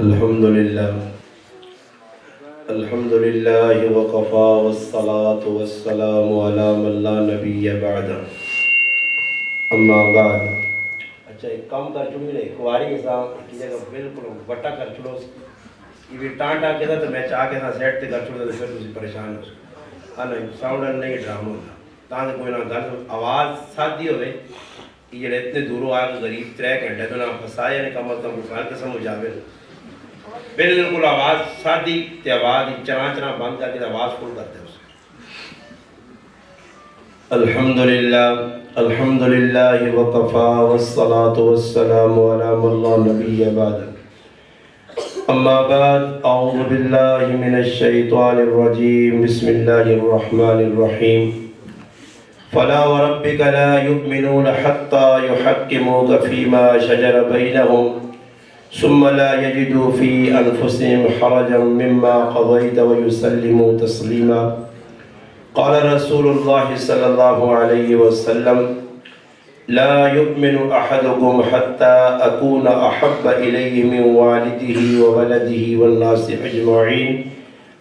الحمد للہ الحمد للہ وقفا والصلاة والسلام علی من لا نبی بعد اما بعد۔ اچھا ایک کام کر چکی رہے کواری صاحب کی جگہ بالکل وٹا کر چھوڑو یہ بھی ٹانٹا کے تھا تو میں چاہ کے تھا سیٹ تے کر چھوڑا تو پھر تسی پریشان ہو ہاں نہیں ساؤنڈ نہیں ڈرامہ ہوتا تاں کوئی نہ گل آواز سادی ہوئے یہ جڑے اتنے دوروں آ کے غریب 3 گھنٹے تو نہ پھسائے نے کم از کم گل تو سمجھ آوے بالکل آواز سادی تے آواز چنا چنا بند کر کے آواز فل کرتے اس الحمدللہ وقفا والصلاة والسلام علی من لا نبی بعد اما بعد اعوذ باللہ من الشیطان الرجیم بسم اللہ الرحمن الرحیم فلا وربک لا یؤمنون حتی یحکموک فیما شجر بینہم ثم لا يجدوا في أنفسهم حرجا مما قضيت ويسلموا تسليما قال رسول الله صلى الله عليه وسلم لا يؤمن أحدكم حتى أكون أحب إليه من والده وولده والناس أجمعين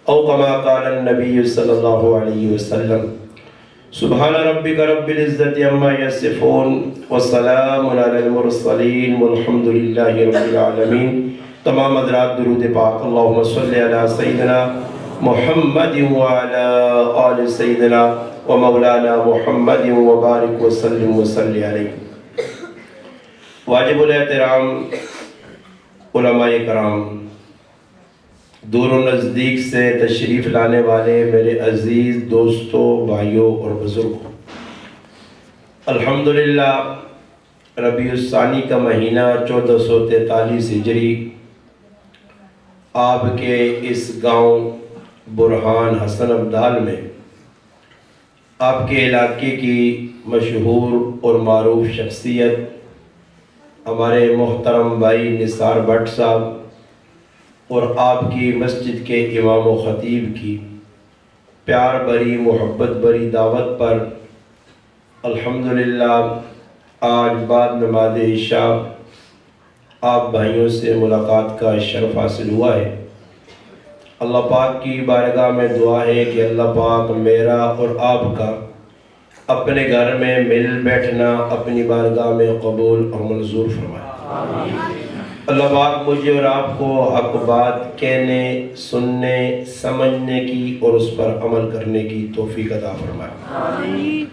أو كما قال النبي صلى الله عليه وسلم سبحان ربك رب العزة عما يصفون وسلام على المرسلين والحمد لله رب العالمين۔ تمام حضرات درود پاک اللہم صلی علی سیدنا محمد وعلى آل سیدنا ومولانا محمد وبارک وسلم وصلی علیہ۔ واجب الاحترام علماء کرام، دور و نزدیک سے تشریف لانے والے میرے عزیز دوستوں، بھائیوں اور بزرگوں، الحمدللہ ربیع الثانی کا مہینہ 1443 ہجری آپ کے اس گاؤں برہان حسن ابدال میں آپ کے علاقے کی مشہور اور معروف شخصیت ہمارے محترم بھائی نثار بٹ صاحب اور آپ کی مسجد کے امام و خطیب کی پیار بری محبت بری دعوت پر الحمدللہ آج بعد نماز عشاء آپ بھائیوں سے ملاقات کا شرف حاصل ہوا ہے۔ اللہ پاک کی بارگاہ میں دعا ہے کہ اللہ پاک میرا اور آپ کا اپنے گھر میں مل بیٹھنا اپنی بارگاہ میں قبول اور منظور فرمائے۔ اللہ پاک مجھے اور آپ کو حق بات کہنے، سننے، سمجھنے کی اور اس پر عمل کرنے کی توفیق عطا فرمائے۔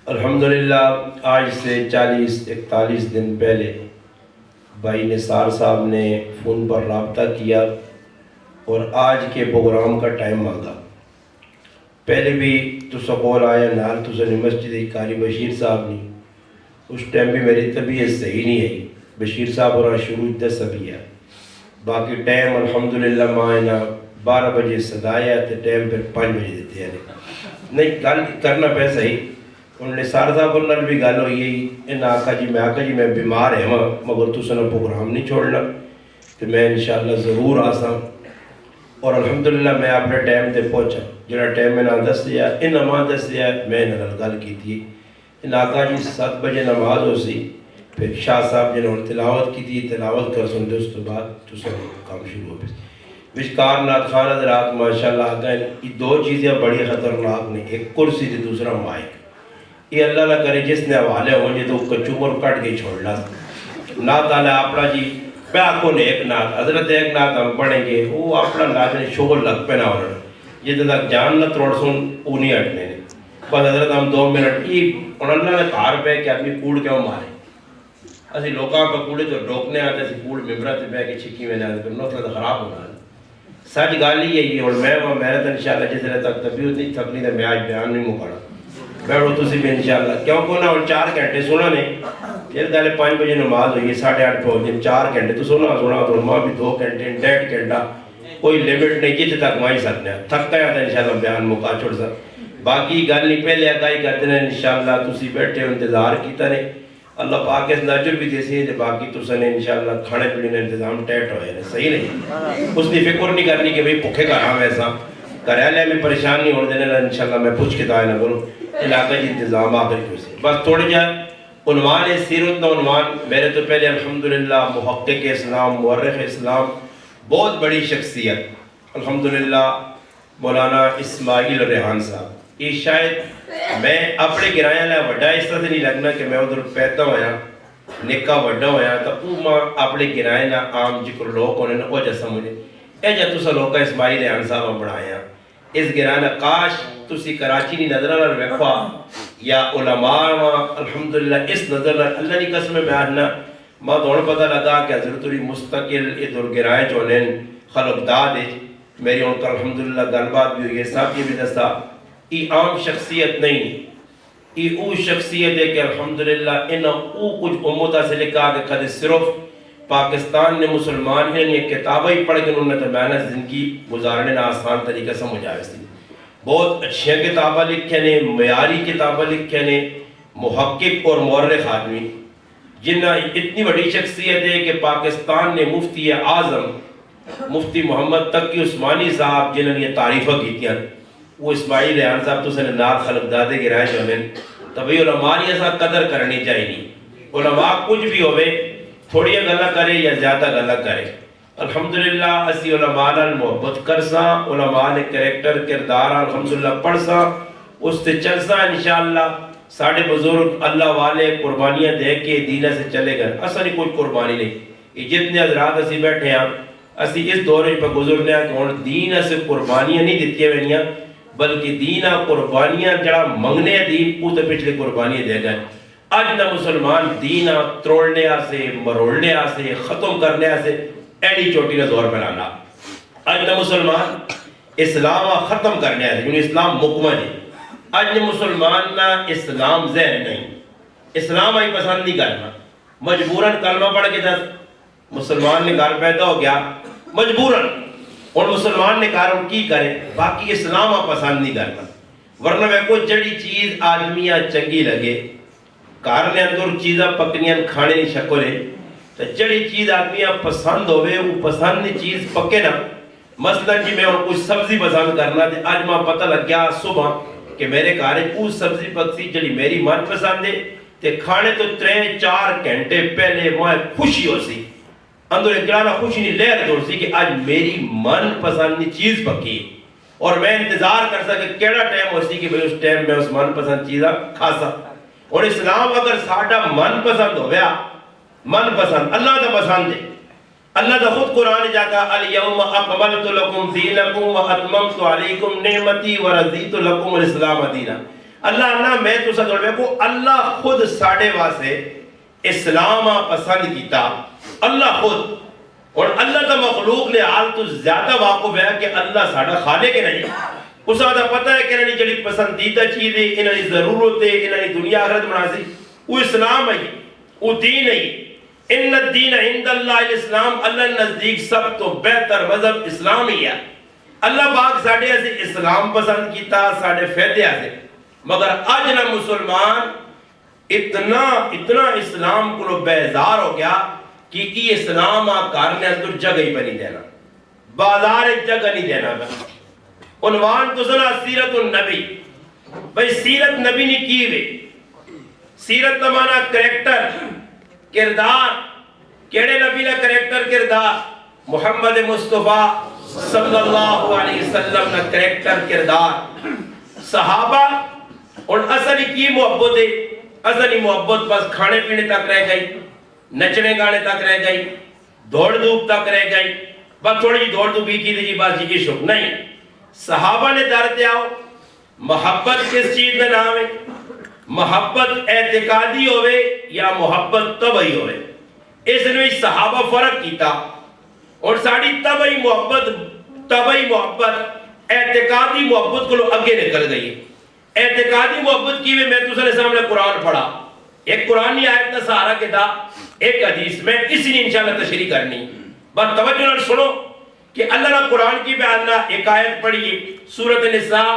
الحمدللہ آج سے 40-41 دن پہلے بھائی نثار صاحب نے فون پر رابطہ کیا اور آج کے پروگرام کا ٹائم مانگا۔ پہلے بھی تسا کول آیا نال تسا نے مسجد قاری بشیر صاحب نے اس ٹائم بھی میری طبیعت صحیح نہیں ہے، بشیر صاحب اور شروع 10 ابھی ہے، باقی ٹائم الحمدللہ ماں 12 بجے صدایا تے ٹائم پھر 5 بجے دیتے ہیں نہیں گل کرنا پہ صحیح۔ انہوں نے سار صاحب انہوں نے بھی گل ہوئی ہے ان آقا جی میں بیمار ہے مگر تو سنہ پروگرام نہیں چھوڑنا کہ میں انشاءاللہ ضرور آساں اور الحمدللہ میں اپنے ٹائم تے پہنچا جڑا ٹائم میں نہ دس دیا ان نماں دس دیا میں انہوں گل کی تھی ان آقا جی 7 بجے نماز ہو سی پھر شاہ صاحب جنہوں نے تلاوت کی تھی تلاوت کر سن دے اس تو بعد تو سب کام شروع ہو گئے وشکار نات خان حضرات ماشاءاللہ آقا یہ 2 چیزیں بڑی خطرناک نے، ایک کرسی تھی دوسرا مائک۔ یہ اللہ نہ کرے جس نے حوالے ہوں جی تو کچومر کٹ کے چھوڑنا نعت آلہ اپنا جی میں آپ کو ایک نعت حضرت ایک نعت ہم پڑھیں گے وہ اپنا لازمی شغل لگ پہ نہ ہونا جتنے تک جان نہ تروڑ سن وہ نہیں ہٹنے بس حضرت ہم 2 منٹ یہ اللہ نے کار پہ کہ آدمی کوڑ کیوں مارے اسی لوکاں پہ کوڑے تو روکنے آتے اسی کوڑ ممبرہ سے بہ کے چھکی میں جاتے پھر نسل خراب ہونا سچ گال ہی ہے اور میں تو انشاءاللہ جس طرح تک طبیعت نہیں تھکنی تو میں آج بیان نہیں مکانا بیٹھو تسی بھی انشاءاللہ کیوں کو نہ 4 گھنٹے سنا نے پھر گالے 5 بجے نماز ہوئی 8:30 پہ ہوئی 4 گھنٹے تو سنا تو ماں بھی 2 گھنٹے 1.5 گھنٹہ کوئی لیمٹ نہیں جتنے تک ماں ہی سکتے ہیں تھک گیا تھا انشاءاللہ بیان مکا چھوڑ سک باقی گل نہیں پہلے اگائی کرتے ہیں انشاءاللہ تسی بیٹھے انتظار کیتا نے اللہ پاک اس ناجر بھی دیسی ہے باقی تو سنے انشاءاللہ کھانے پینے انتظام ٹیٹ ہوئے ہیں صحیح نہیں اس کی فکر نہیں کرنی کہ بھئی بھوکے کا رہا ایسا کریالے میں پریشان نہیں ہونے دینے انشاءاللہ میں پوچھ کے دائیں نہ بولوں علاقہ جی انتظام آخر کیوں سے بس تھوڑی جائے عنوان سیرت نہ عنوان میرے تو پہلے الحمدللہ محقق اسلام مورخ اسلام بہت بڑی شخصیت الحمدللہ مولانا اسماعیل ریحان صاحب، یہ شاید میں اپنے گرایا لیا وڈا اس طرح سے نہیں لگنا کہ میں ادھر پیدا ہویا نکا وڈا ہویا تو او ماں اپنے گرائے نہ عام جکر لوگ ہونے نہ او جیسا مجھے اے جا تسا لوگا اسماعیل ریحان صاحب بڑھایا اس گرائے نہ کاش تسی کراچی نہیں نظر نہ رکھوا یا علماء الحمدللہ اس نظر نہ اللہ نے قسم میں آنا ماں دون پتہ لگا کہ حضرت علی مستقل ادھر گرائے جو نین خلق داد میری ان کا الحمدللہ گل بات بھی ہوئی ہے صاحب یہ بھی دستا یہ عام شخصیت نہیں یہ او شخصیت ہے کہ الحمدللہ انہا او کچھ امتہ سے لکھا کہ قد صرف پاکستان نے مسلمان ہیں یہ کتابہ ہی پڑھ کے انہوں نے تمہارا زندگی گزارنے نہ آسان طریقہ سمجھ آئے تھی بہت اچھے کتابہ لکھے نے معیاری کتابہ لکھے نے محقق اور مورخ آدمی جنہ اتنی بڑی شخصیت ہے کہ پاکستان نے مفتی اعظم مفتی محمد تقی عثمانی صاحب جنہوں نے یہ تعریفہ کی تھی وہ اسماعیل ریحان صاحب تو سنے نات خلق دادے کے رائے جو ہیں تبھی علماء نے ایسا قدر کرنی چاہیے علماء کچھ بھی ہوئے تھوڑی گلہ کرے یا زیادہ گلہ کرے الحمدللہ اسی علماء نے محبت کرسا علماء نے کریکٹر کردار الحمدللہ پڑھسا اس سے چلسا انشاءاللہ ساڑھے بزرگ اللہ والے قربانیاں دے کے دینہ سے چلے گئے اصلا نہیں کوئی قربانی نہیں یہ جتنے حضرات اسی بیٹھے ہیں اسی اس دورے پر گزرنے ہیں کہ انہوں دینہ سے قربانیاں نہیں دیتی ہیں بلکہ دینہ قربانیاں جڑا منگنے دین او تو پچھلے قربانیاں دے گئے آج نہ مسلمان دینہ تروڑنے آسے مروڑنے آسے ختم کرنے آسے ایڈی چوٹی نہ زور پہلانا آج نہ مسلمان اسلام ختم کرنے آسے کیونکہ اسلام مکمل ہے آج نہ مسلمان نہ اسلام ذہن نہیں اسلام آئی پسند نہیں کرنا مجبوراً کلمہ پڑھ کے دس مسلمان نے گھر پیدا ہو گیا مجبوراً اور مسلمان نے کہا ان کی کرے باقی اسلام پسند نہیں کرنا ورنہ میں کوئی جڑی چیز آدمیاں چنگی لگے کارنے اندر چیزاں پکنیاں کھانے نہیں شکلے تو جڑی چیز آدمیاں پسند ہوئے وہ پسند چیز پکے نا مثلا جی میں کوئی سبزی پسند کرنا تھے آج ماں پتہ لگ گیا صبح کہ میرے کارے وہ سبزی پکسی جڑی میری من پسند ہے تے کھانے تو 3-4 گھنٹے پہلے میں خوشی ہو سی اندر ایک گرانا خوشی نہیں لہر دور سی کہ آج میری من پسند چیز پکی اور میں انتظار کر سکے کیڑا ٹائم ہو سی کہ اس ٹائم میں اس من پسند چیزاں کھا سکتا اور اسلام اگر ساڑھا من پسند ہو گیا من پسند اللہ دا پسند ہے اللہ دا خود قرآن جاتا الیوم اکملت لکم دینکم و اتممت علیکم نعمتی و رضیت لکم الاسلام دینا اللہ نہ میں تو صدر میں کو اللہ خود ساڑھے واسے اسلام پسند کیتا اللہ خود اور اللہ کا مخلوق نے حال تو زیادہ واقف ہے کہ اللہ ساڑھا خالق نہیں اس آدھا پتہ ہے کہ انہیں جڑی پسندیدہ چیز ہے انہیں ضرورت ہے انہیں دنیا آخرت مناسی وہ اسلام ہے وہ دین ہے ان الدین عند اللہ الاسلام اللہ نزدیک سب تو بہتر مذہب اسلام ہی ہے اللہ پاک ساڑھے ایسے اسلام پسند کیتا ساڑھے فیدے آسے مگر آج نہ مسلمان اتنا اسلام کو بیزار ہو گیا کہ یہ اسلام کارنے اندر جگہ ہی بنی دینا بازار جگہ نہیں دینا عنوان تو سنا سیرت النبی بھئی سیرت نبی نے کی ہوئے سیرت نمانا کریکٹر کردار کیڑے نبی نے کریکٹر کردار محمد مصطفیٰ صلی اللہ علیہ وسلم نے کریکٹر کردار صحابہ اور اصلی کی محبت ہے اصلی محبت بس کھانے پینے تک رہ گئی نچنے گانے تک رہ گئی دوڑ دھوپ تک رہ گئی بس تھوڑی جی دوڑ دھوپ ہی کی تھی بس جی عشق نہیں صحابہ نے درتے آؤ محبت کس چیز میں نام ہے محبت اعتقادی ہوئے یا محبت طبعی ہوئے اس نے صحابہ فرق کیتا اور ساڑھی طبعی محبت اعتقادی محبت کو لو اگے نکل گئی اعتقادی محبت کی میں تو سنے سامنے قرآن پڑھا ایک قرآنی آیت کا سہارا کے تھا ایک حدیث میں اسی نے انشاءاللہ تشریح کرنی بس توجہ نہ سنو کہ اللہ نے قرآن کی بیانہ ایک آیت پڑھی سورۃ نساء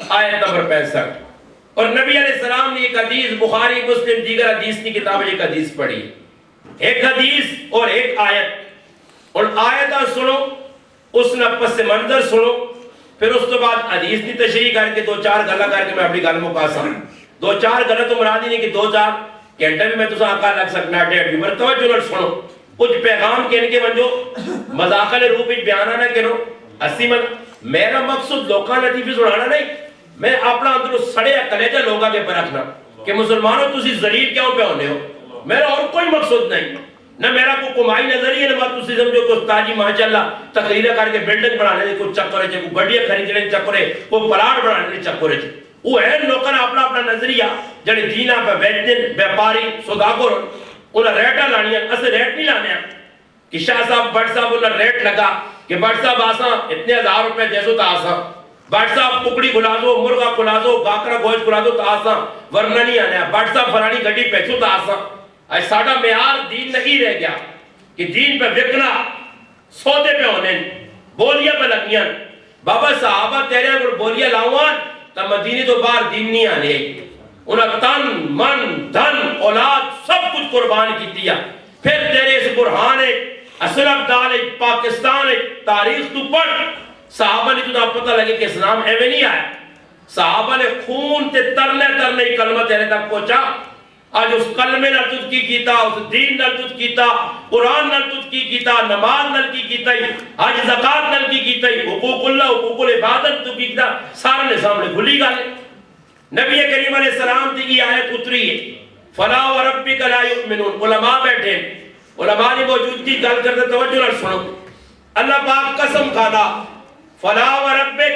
آیت نمبر 65 اور نبی علیہ السلام نے ایک حدیث بخاری مسلم دیگر حدیث کی کتاب ایک حدیث پڑھی ایک حدیث اور ایک آیت اور آیتہ سنو اس نے پس منظر سنو پھر اس تو بعد حدیث کی تشریح کر کے 2-4 گلہ کر کے میں اپنی گل مکاسا 2-4 گلہ تو مرادی نہیں کہ 2-4 گھنٹے بھی میں تو آقا لگ سکنا ڈیڑھ بھی مرتبہ جو سنو کچھ پیغام کہنے کے ونجو مذاقل روپ بیانہ نہ کرو اسی من میرا مقصد لوکاں لطیفی سنانا نہیں، میں اپنا اندر سڑے کلیجہ لوگا کے پر رکھنا کہ مسلمانوں تسی ذلیل کیوں پہ ہونے ہو، میرا اور کوئی مقصد نہیں، نہ میرا کوئی کمائی نظری ہے، نہ بات تسی سمجھو کہ استاجی ماشاءاللہ تقریرہ کر کے بلڈنگ بنانے دے کوئی چکرے چھے، کوئی گڑیاں خریدنے دے چکرے، کوئی پلاٹ بنانے دے چکرے چھے، وہ ہے لوگاں اپنا اپنا نظریہ جڑے دینا پہ ویٹن بیپاری سوداگر انہاں ریٹا لانی ہے، اسے ریٹ نہیں لانے ہیں کہ شاہ صاحب بٹ صاحب انہاں ریٹ لگا کہ بٹ صاحب آساں اتنے 1000 روپے جیسو تا آساں، بٹ صاحب ککڑی کھلا دو، مرغا کھلا دو، گاکرا گوشت کھلا دو تا آساں، ورنہ نہیں آنے ہیں، بٹ صاحب فرانی گھڑی پیچھو تا آساں۔ آج ساڑھا معیار دین نہیں رہ گیا کہ دین پہ وکنا سودے پہ ہونے بولیاں پہ لگیاں، بابا صحابہ تیرے اگر بولیاں لاؤان تا مدینی تو باہر دین نہیں آنے انہاں تن من دھن اولاد سب کچھ قربان کی دیا، پھر تیرے اس برہان اسلام دال پاکستان تاریخ تو پڑھ، صحابہ نے تو پتہ لگے کہ اسلام ایوے نہیں آیا، صحابہ نے خون تے ترنے کلمہ تیرے تک پہنچا، آج اس کلمے نال تجھ کی کیتا، اس دین نال تجھ کیتا، قرآن نال تجھ کی کیتا، نماز نال کی کیتا، آج زکاة نال کی کیتا، حقوق اللہ حقوق العبادت تو کی کیتا، سارا نے سامنے کھلی گا لے۔ نبی کریم علیہ السلام تی کی آیت اتری ہے فَلَا وَرَبِّكَ لَا يُؤْمِنُونَ، علماء بیٹھے علماء نے موجود کی گل کرتے توجہ نہ سنو، اللہ پاک قسم کھانا فَلَا وَرَبِّكَ،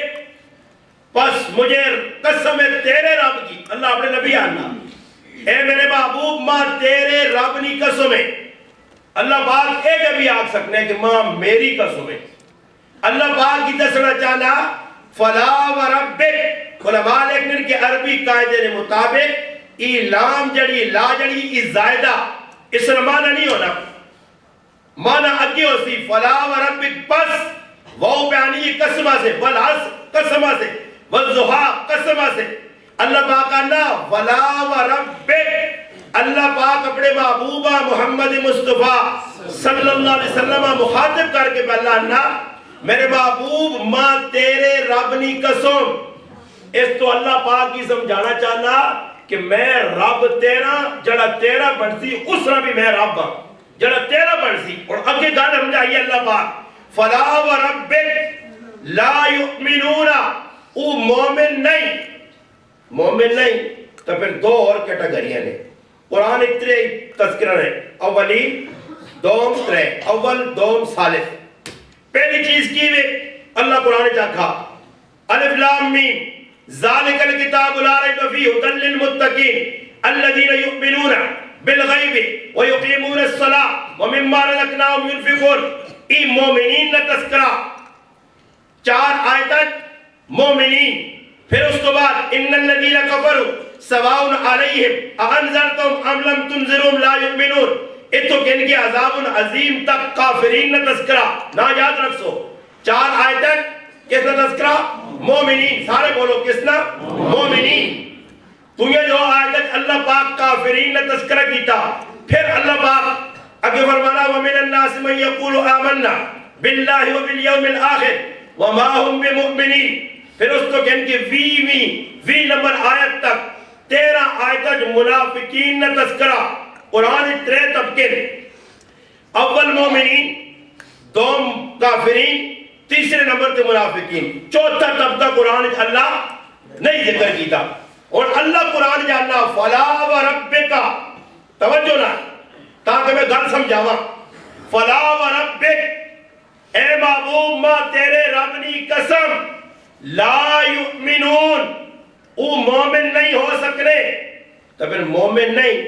پس مجھے قسم ہے تیرے رب کی، اللہ اپنے نبی آنا اے میرے محبوب ماں تیرے رب نی قسم ہے، اللہ پاک ایک بھی آگ سکنے کہ ماں میری قسم ہے، اللہ پاک کی دسنا چاہنا فَلَا وَرَبِّكَ، علماء لیکن کہ عربی قائدے نے مطابق ای لام جڑی لا جڑی ای زائدہ اس نے معنی نہیں ہونا، معنی اگی ہو سی فَلَا وَرَبِّكَ پس وہ بیانی قسمہ سے والعصر قسمہ سے والضحیٰ قسمہ سے، اللہ پاک آنا وَلَا وَرَبِّكَ، اللہ پاک اپنے محبوبہ محمد مصطفیٰ صلی اللہ علیہ وسلم مخاطب کر کے اللہ آنا میرے محبوب ماں تیرے رب نی قسم، اس تو اللہ پاک کی سمجھانا چاہنا کہ میں رب تیرا جڑا تیرا بنسی اس رب بھی میں رب ہوں جڑا تیرا بنسی، اور اگے گانا سمجھائیے اللہ پاک فَلَا وَرَبِّكَ لَا يُؤْمِنُونَ، او مومن نہیں، تو پھر دو اور کیٹاگریاں نے، قرآن اترے تذکرہ ہے، اولی دوم ترے، اول دوم ثالث، پہلی چیز کی وے اللہ قرآن چاکھا الف لام میم ذالک الکتاب لا ریب فیہ ھدی للمتقین الذین یؤمنون بالغیب ویقیمون الصلاۃ ومما رزقناہم ينفقون، ای مومنین نہ تذکرہ 4 آیتیں مومنین، پھر اس کے بعد ان الذین کفروا سواء علیہم اانذرتم ام لم تنذرهم لا یؤمنون، اتو کن کے عذاب عظیم تک کافرین نہ تذکرہ نہ یاد رکھو، 4 آیتیں کس نے تذکرہ مومنین، سارے بولو کس نے مومنین، تو یہ جو آیت اللہ پاک کافرین نے تذکرہ کیتا، پھر اللہ پاک اگے فرمانا وَمِنَ النَّاسِ مَن يَقُولُ آمَنَّا بِاللَّهِ وَبِالْيَوْمِ الْآخِرِ وَمَا هُمْ بِمُؤْمِنِينَ، پھر اس تو کہن کی وی نمبر آیت تک 13 آیت منافقین نے تذکرہ، قرآن 3 طبقے، اول مومنین، دوم کافرین، تیسرے نمبر تے منافقین، چوتھا طبقہ قرآن اللہ نہیں ذکر کیتا، اور اللہ قرآن جاننا فَلَا وَرَبِّكَ، توجہ نہ تاکہ میں گل سمجھاواں، فَلَا وَرَبِّكَ، اے محبوب ماں تیرے رب نی قسم، لا یؤمنون، او مومن نہیں ہو سکنے، تو پھر مومن نہیں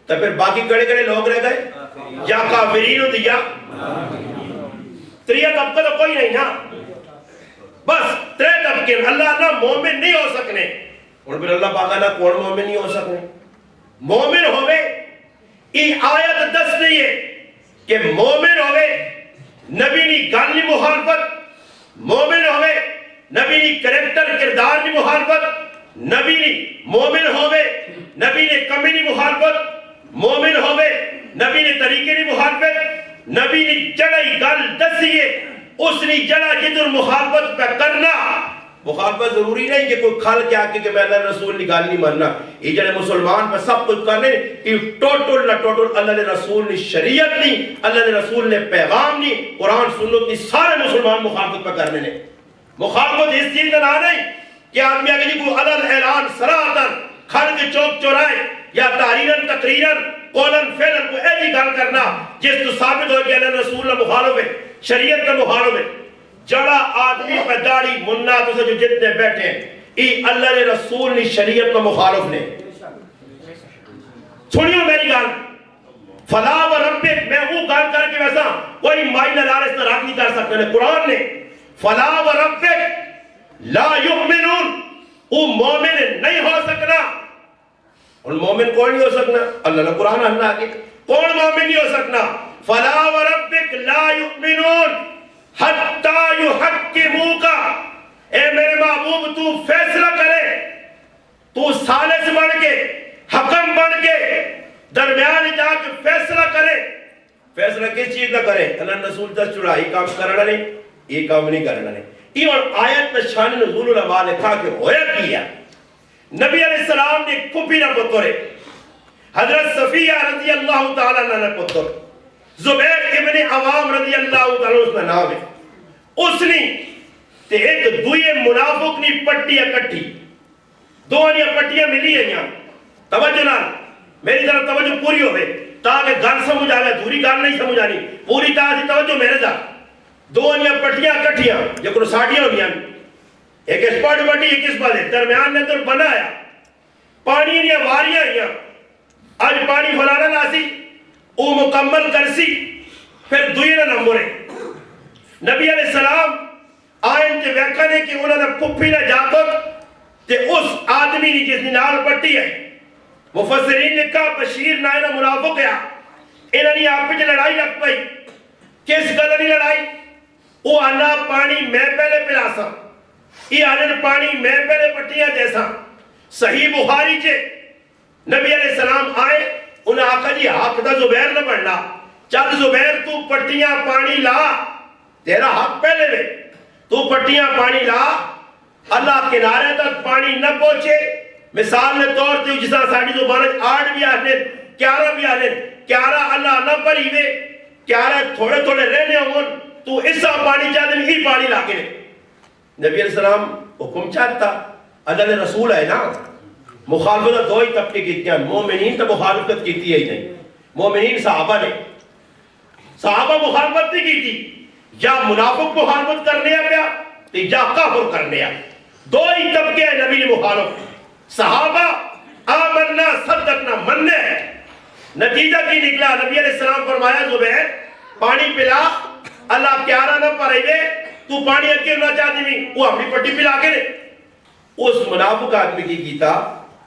تو پھر باقی کڑے کڑے لوگ رہ گئے یا کافرین ہو دیا، تریہ طبقہ تو کوئی نہیں نا، بس 3 طبقے، اللہ نہ مومن نہیں ہو سکنے، اور پھر اللہ پاک نہ کون مومن نہیں ہو سکنے، مومن ہوئے ای آیت 10 نہیں ہے کہ مومن ہوئے نبی نی گل نی مخالفت، مومن ہوئے نبی نی کریکٹر کردار نی مخالفت، نبی نی مومن ہوئے نبی نے کمی نی مخالفت، مومن ہوئے نبی نے طریقے نی مخالفت، نبی نے جڑائی گل دسیے اس نے جڑا جدر مخالفت پہ کرنا مخالفت ضروری نہیں کہ کوئی کھل کے آکے کہ میں اللہ رسول کی گل نہیں ماننا. یہ جڑے مسلمان پر سب کچھ کرنے کہ ٹوٹل نہ ٹوٹل اللہ نے رسول نے شریعت نہیں, اللہ نے رسول نے پیغام نہیں, قرآن سنت کی سارے مسلمان مخالفت پر کرنے نے. مخالفت اس چیز کا نہ نہیں کہ آدمی اگر جی کوئی عدل اعلان صراحتاً کھل کے چوک چورائے یا تحریراً تقریراً قولاً فعلاً کو ایسی گل کرنا جس تو ثابت ہو کہ اللہ رسول نے مخالف ہے, شریعت کا مخالف ہے. جڑا آدمی پہ داڑھی مننا تو سے جو جتنے بیٹھے ہیں یہ اللہ نے رسول نے شریعت کا مخالف نے. سنیو میری گل, فلا و ربک میں وہ گل کر کے ویسا کوئی مائنہ لال اس طرح نہیں کر سکتے نے. قرآن نے فلا و ربک لا یؤمنون, وہ مومن نہیں ہو سکنا. اور مومن کون نہیں ہو سکنا؟ اللہ نے قرآن اللہ کی کون مومن نہیں ہو سکنا؟ فلا و ربک لا یؤمنون حتی یحکموک, اے میرے محبوب تو فیصلہ کرے, تو ثالث بن کے حکم بن کے درمیان جا کے فیصلہ کرے. فیصلہ کس چیز نہ کرے؟ اللہ رسول دس چڑھا یہ کام کرنا نہیں, یہ کام نہیں کرنا نہیں. یہ اور آیت میں شان نزول علماء لکھا کہ ہویا کیا نبی علیہ السلام نے پھپھی نہ پتر حضرت صفیہ رضی اللہ تعالیٰ عنہ پتر زبیر ابن عوام رضی اللہ تعالیٰ اس میں نام ہے. اس نے تے ایک دوئے منافق نے پٹی اکٹھی, دو انیا پٹیاں ملی ہیں یہاں. توجہ نال میری طرف توجہ پوری ہوئے تاکہ گل سمجھ آئے, دوری گل نہیں سمجھ آنی, پوری تاکہ توجہ میرے دا. دو انیا پٹیاں اکٹھیاں جو کنو ساڑیاں ہوگیاں, ایک اس پاٹ بڑی ایک اس پاٹ درمیان نے تو بنایا, پانی انیا واریاں ہیں. آج پانی فلانا لاسی او مکمل کرسی, پھر دوئی نہ نمبر ہے. نبی علیہ السلام آئین کے ویکھا نے کہ انہوں نے پھپھی نہ جاکت تے اس آدمی نے جس نے نال پٹی ہے. مفسرین نے کہا بشیر نائنہ منافق ہے, انہوں نے آپ پہ لڑائی لگ پائی. کس گلنی لڑائی؟ وہ آنا پانی میں پہلے پلاسا, یہ آنا پانی میں پہلے پٹیاں جیسا. صحیح بخاری چھے نبی علیہ السلام آئے, انہیں آقا جی حق دا زبیر نہ بڑھنا, چل زبیر تو پٹیاں پانی لا, تیرا حق پہلے لے, تو پٹیاں پانی لا, اللہ کنارے تک پانی نہ پہنچے. مثال میں طور تے جسا ساڑھی زبانت 8 بھی آنے 11 بھی آنے, 11 اللہ نہ پڑھی وے, 11 تھوڑے تھوڑے رہنے ہوں تو اسا پانی چاہتے ہیں, ہی پانی لا کے. نبی علیہ السلام حکم چاہتا, اللہ نے رسول ہے نا. مخالفت دو ہی طبقے کیتی ہیں, مومنین تو مخالفت کیتی ہے ہی نہیں. مومنین صحابہ نے, صحابہ مخالفت نہیں کیتی, یا منافق مخالفت کرنے پیا یا کافر کرنے. دو ہی طبقے ہیں نبی نے مخالف. صحابہ آمنا صدقنا مننے. نتیجہ کی نکلا, نبی علیہ السلام فرمایا زبیر پانی پلا, اللہ پیارا نہ پڑھے گے, تو پانی اکیر نہ چاہتی بھی, وہ اپنی پٹی پلا کے لے. اس منافق آدمی کی کیتا,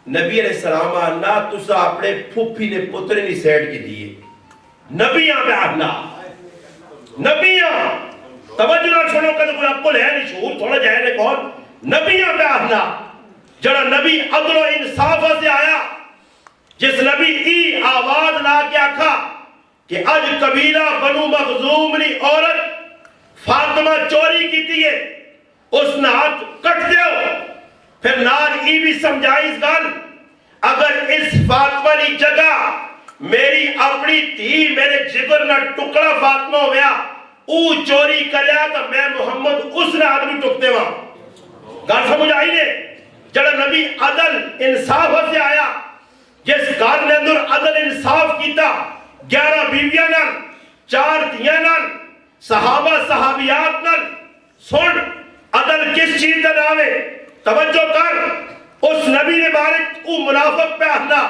نبی علیہ السلام آنا تسا اپنے پھپھی نے پتر نہیں سیٹ کی دیئے. نبیاں پہ آنا, نبیاں توجہ نہ چھوڑو کہ کوئی عقل ہے نہیں, شعور تھوڑا جائے نے کون. نبیاں پہ آنا جڑا نبی عدل و انصاف سے آیا, جس نبی ای آواز لا کے آکھا کہ اج قبیلہ بنو مخزوم نی عورت فاطمہ چوری کی تیئے, اس نے ہاتھ کٹ دیو. پھر نال ای بھی سمجھائی اس گل, اگر اس فاطمہ نی جگہ میری اپنی تھی میرے جگر نہ ٹکڑا فاطمہ ہویا, او چوری کریا تو میں محمد اس نے آدمی ٹکتے وہاں. گل سمجھ آئی نے, جڑا نبی عدل انصاف سے آیا, جس گھر نے اندر عدل انصاف کیتا, 11 بیویاں نال, 4 دھیاں نال, صحابہ صحابیات نال. سن عدل کس چیز کا نام ہے, توجہ کر. اس نبی نے بارک او منافق پہ آنا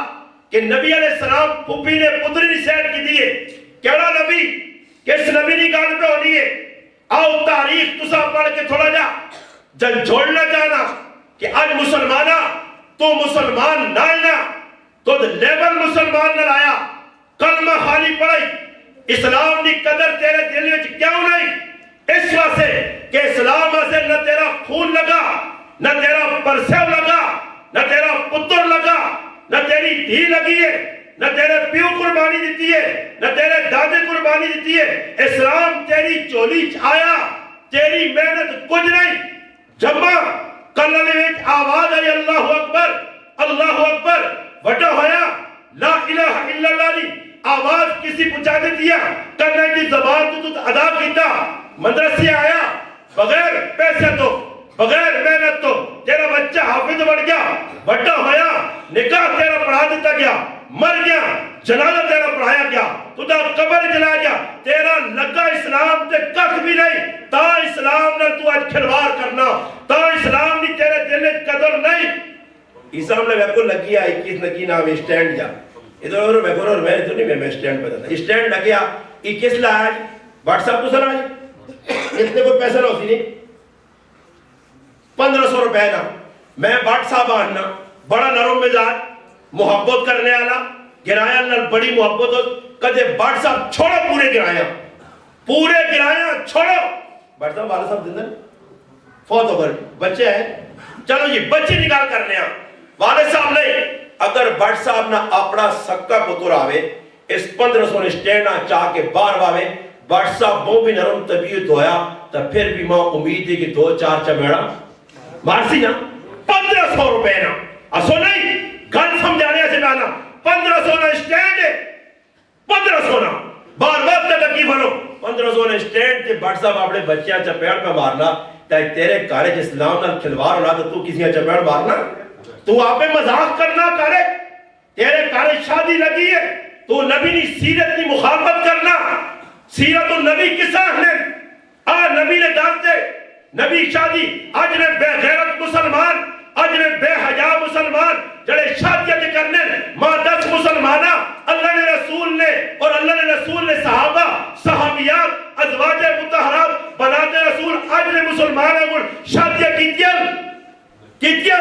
کہ نبی علیہ السلام پھپھی نے پتری نے سیٹ کی دیئے. کیڑا نبی, کس نبی نے گال پہ ہونی ہے؟ آؤ تاریخ تسا پڑھ کے تھوڑا جا جن جوڑنا چاہنا کہ آج مسلمانہ تو مسلمان نہ آئینا, تو لیبل مسلمان نہ آیا, کلمہ خالی پڑھائی, اسلام دی قدر تیرے دل میں کیوں نہیں؟ اس واسے کہ اسلام سے نہ تیرا خون لگا, نہ تیرا پرسیو لگا, نہ تیرا پتر لگا, نہ تیری دھی لگی ہے, نہ تیرے پیو قربانی دیتی ہے, نہ تیرے دادے قربانی دیتی ہے. اسلام تیری چولی آیا, تیری محنت کچھ نہیں. جمع کلنے وچ آواز آئی اللہ اکبر وڈا ہویا لا الہ الا اللہ دی آواز کسی پہنچا دیتی ہے کلنے کی زبان تو ادا کیتا مدرسے آیا بغیر پیسے تو بغیر محنت تو تیرا بچہ حافظ بن گیا بڑا ہویا نکاح تیرا پڑھا دیتا گیا مر گیا جنازہ تیرا پڑھایا گیا خدا قبر جلا گیا تیرا لگا اسلام تے کخ بھی نہیں تا اسلام نے تو آج کھلوار کرنا تا اسلام نے تیرے دل میں قدر نہیں اسلام نے ویکو لگیا 21 لگی نام اسٹینڈ جا ادھر اور ویکو اور میں تو نہیں میں اسٹینڈ پہ تھا اسٹینڈ لگیا 21 لاج واٹس ایپ تو سر آج اتنے کوئی پیسہ نہ ہوتی نہیں 1500 روپے نا میں واٹس ایپ آنا بڑا نرم مزاج محبت کرنے والا گرایا نال بڑی محبت ہو کدے واٹس ایپ چھوڑو پورے گرایا چھوڑو واٹس ایپ والا صاحب زندہ فوت ہو گئے بچے ہیں چلو جی بچے نکال کرنے ہیں والد صاحب نہیں اگر واٹس ایپ نہ اپنا سکا پتر آوے اس 1500 نے سٹینڈ چاہ کے بار باوے واٹس ایپ وہ بھی نرم طبیعت ہویا تو پھر بھی ماں امید ہے کہ 2-4 چمیڑا مارسی نا 1500 روپے نا اسو نہیں گھن سمجھانے سے ڈالا 1500 نا سٹینڈ ہے 1500 نا بار بار تک کی بھلو 1500 نا سٹینڈ تے واٹس ایپ اپنے بچیاں چپیڑ پہ مارنا تاکہ تیرے کارج اسلام نال کھلوار ہونا تو کسی چپیڑ مارنا تو آپ مذاق کرنا کرے تیرے کارج شادی لگی ہے تو نبی نے سیرت کی مخالفت کرنا سیرت النبی کسا ہے نبی نے ڈالتے نبی شادی آج نے بے غیرت مسلمان آج نے بے حیا مسلمان جڑے شادیت کرنے ماں 10 مسلمانہ اللہ نے رسول نے اور اللہ نے رسول نے صحابہ صحابیات ازواج مطہرات بناتے رسول آج نے مسلمانہ کو شادیت کیتیا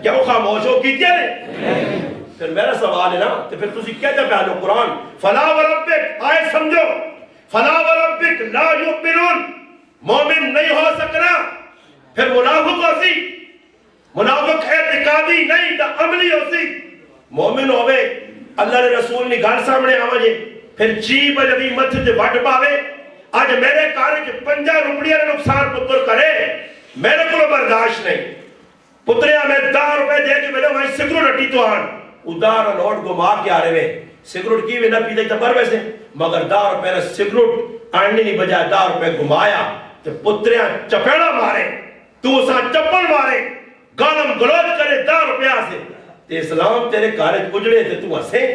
کیا وہ خاموش ہو کیتیا نے پھر میرا سوال ہے نا تو پھر تسی کہتے پہلو قرآن فلا وربک آئے سمجھو فلا وربک لا یؤمنون مومن نہیں ہو سکنا پھر منافق ہو سی منافق اعتقادی نہیں تا عملی ہو سی مومن ہوئے اللہ نے رسول نے گھر سامنے آوجے پھر 6 بجے بھی مت سے وٹ پاوے آج میرے کارج 50 روپیہ نقصان پتر کرے میرے کو برداشت نہیں پتریا میں 10 روپے دے کے ملے وہاں سگریٹ ہٹی تو آن ادار نوٹ گھما کے آ رہے ہوئے سگریٹ کی بھی نہ پیتے تبر ویسے مگر 10 روپے نے سگریٹ آنی نہیں بجائے 10 روپے گھمایا تو پتریاں چپیڑا مارے تو اساں چپل مارے گالم گلوچ کرے 10 روپیہ سے تے اسلام تیرے کارج اجڑے تے تو ہسے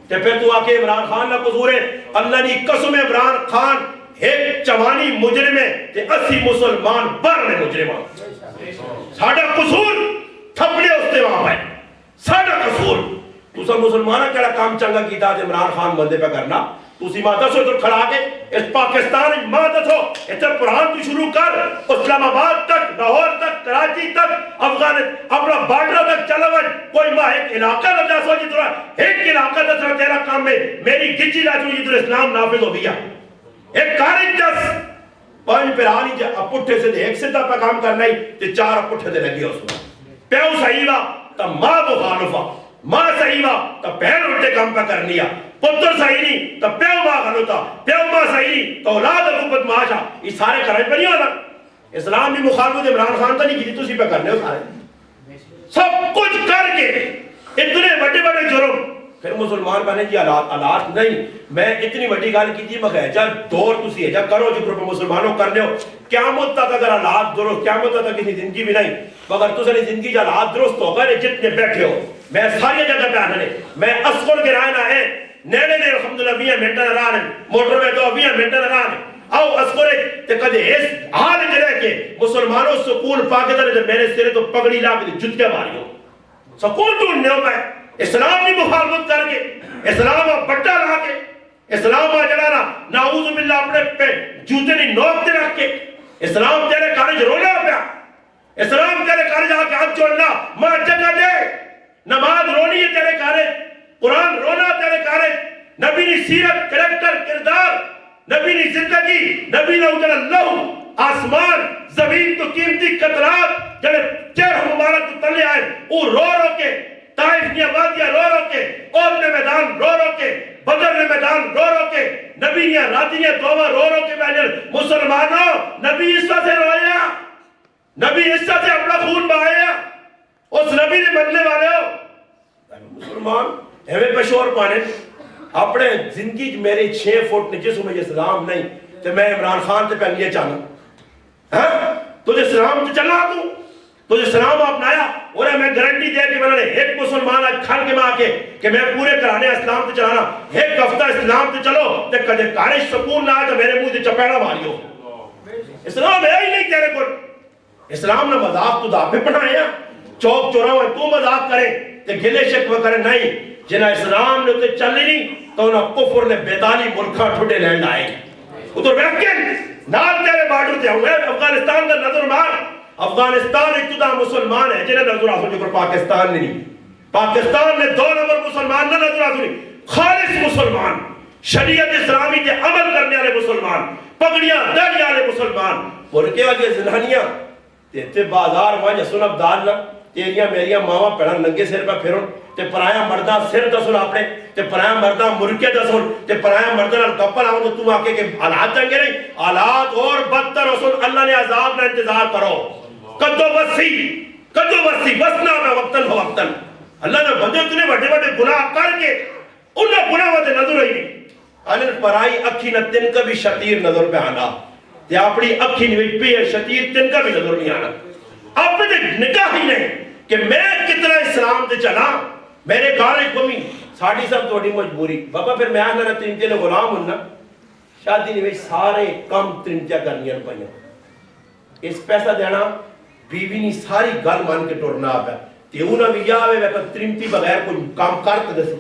تے پھر تو آکے عمران خان نہ قصور ہے اللہ نے قسم عمران خان ایک چوانی مجرم ہے تے 80 مسلمان بر میں مجرمان ساڑھا قصور تھپڑے اس تے وہاں پائے ساڑھا قصور تو سب مسلمانہ کیڑا کام چنگا کیتا ہے عمران خان بندے پہ کرنا تو اسی ماں دسو ادھر کھڑا کے اس پاکستان ماں دسو ادھر قرآن تو شروع کر اسلام آباد تک لاہور تک کراچی تک افغان اپنا بارڈر تک چلا ون کوئی ماں ایک علاقہ دس ہو جتنا ایک علاقہ دس ہو تیرا کام میں میری گچی لاجو جتنا اسلام نافذ ہو گیا ایک کارج دس 5 پر آنی جا اپٹھے سے دے ایک سدھا پہ کام کرنا ہی تے 4 اپٹھے دے لگی ہو سو پیو صحیحہ تا ماں مخالفہ ماں صحیحہ تا پہن اٹھے کام پہ کرنیا پتر صحیح نہیں تا پیو ماں غلطہ پیو ماں صحیح نہیں تا اولاد حکومت معاشا یہ سارے کرائے پر نہیں ہونا اسلام بھی مخالفت عمران خان تا نہیں کی تو اسی پہ کرنے ہو سارے سب کچھ کر کے اتنے بڑے بڑے جرم پھر مسلمان کہنے جی آلات نہیں میں اتنی بڑی گال کی تھی مگر جب دور تسی ہے جب کرو جو گروپ مسلمانوں کرنے ہو قیامت تک اگر آلات درست قیامت تک کسی زندگی بھی نہیں مگر تو ساری زندگی جب آلات درست ہو گئے جتنے بیٹھے ہو میں ساری جگہ پہ آنے میں اسکر کے رائنا ہے نیڑے نے الحمدللہ 20 منٹہ نرانے موٹر میں تو 20 منٹہ نرانے آؤ اسکر تے کدے اس حال جرے کے مسلمانوں سکون پاکے دے میرے سرے تو پگڑی لا کے جتنے ماری ہو سکون ڈھونڈنے ہو میں اسلام کی مخالفت کر کے اسلام بٹا لا کے اسلام جڑانا نعوذ باللہ اپنے پہ جوتے نہیں نوک دے رکھ کے اسلام تیرے کارج رونا پیا اسلام تیرے کارج آ کے ہاتھ جوڑنا ماں جگہ دے نماز رونی ہے تیرے کارج قرآن رونا تیرے کارج نبی نے سیرت کریکٹر کردار نبی نے زندگی نبی نے اجل اللہ آسمان زمین تو قیمتی قطرات جڑے چہر مبارک تلے آئے وہ رو رو کے طائف کی آبادیاں رو رو کے عہد نے میدان رو رو کے بدر نے میدان رو رو کے نبی نے راتیاں دوما رو رو کے بیجر مسلمانوں نبی عیسیٰ سے رویا نبی عیسیٰ سے اپنا خون بہایا، اس نبی نے بدلے والے ہو مسلمان ہمیں پشور پانے اپنے زندگی میرے 6 فٹ نیچے سو مجھے اسلام نہیں تو میں عمران خان سے پہنیے چاہنا ہاں تجھے اسلام سے چلنا تو تجھے اسلام اپنایا اور میں گارنٹی دیا کہ میں نے ایک مسلمان آج کھل کے ماں کے کہ میں پورے کرانے اسلام سے چلانا ایک ہفتہ اسلام سے چلو تو کدے کارش سکون نہ آئے تو میرے منہ سے چپیڑا ماریو اسلام ہے ہی نہیں تیرے کو اسلام نے مذاق تو داپے پڑھائے چوک چوراں تو مذاق کرے تے گلے شکوہ کرے نہیں جنہ اسلام نے تے چلی نہیں تو انہاں کفر نے بیتالی ملکہ ٹھوٹے لینڈ آئے ادھر ویکن نال تیرے بارڈر تے ہوئے افغانستان کا نظر مار افغانستان ابتدا مسلمان ہے جنہیں نظر آسو جو پاکستان نہیں پاکستان نے 2 نمبر مسلمان نہ نظر آسو نہیں خالص مسلمان شریعت اسلامی کے عمل کرنے والے مسلمان پگڑیاں داڑھی والے مسلمان برقے والی زنانیاں تے بازار وہاں سنب دار نہ تیریاں میریاں ماما پیڑا ننگے سر پہ پھرون تے پرایا مردہ سر دسول اپنے تے پرایا مردہ مرکے دسول تے پرایا مردہ نال کپل آؤں تو تم آکے کہ حالات جنگے نہیں حالات اور بدتر رسول اللہ نے عذاب نہ انتظار کرو قدو وسی وسنا میں وقتاً ہو وقتاً اللہ نے بندے تنے بڑے بڑے گناہ کر کے انہیں گناہ ہوتے نظر ہی نہیں انہیں پرائی اکھی نہ تن کا بھی شتیر نظر پہ آنا تے اپنی اکھی نویج پہ شتیر تن کا بھی نظر نہیں آنا آپ نے نکاح ہی نہیں کہ میں کتنا اسلام دے چلا میرے گھر ایک کمی ساڑھی سب توڑی مجبوری بابا پھر میں آنا ترمتے نے غلام ہوں نا شادی نہیں سارے کم ترمتیاں کرنی ہیں پہنیا اس پیسہ دینا بیوی نہیں ساری گل مان کے ٹورنا آپ ہے تیو نہ بھی آوے ویکا ترمتی بغیر کوئی کام کرت دے سی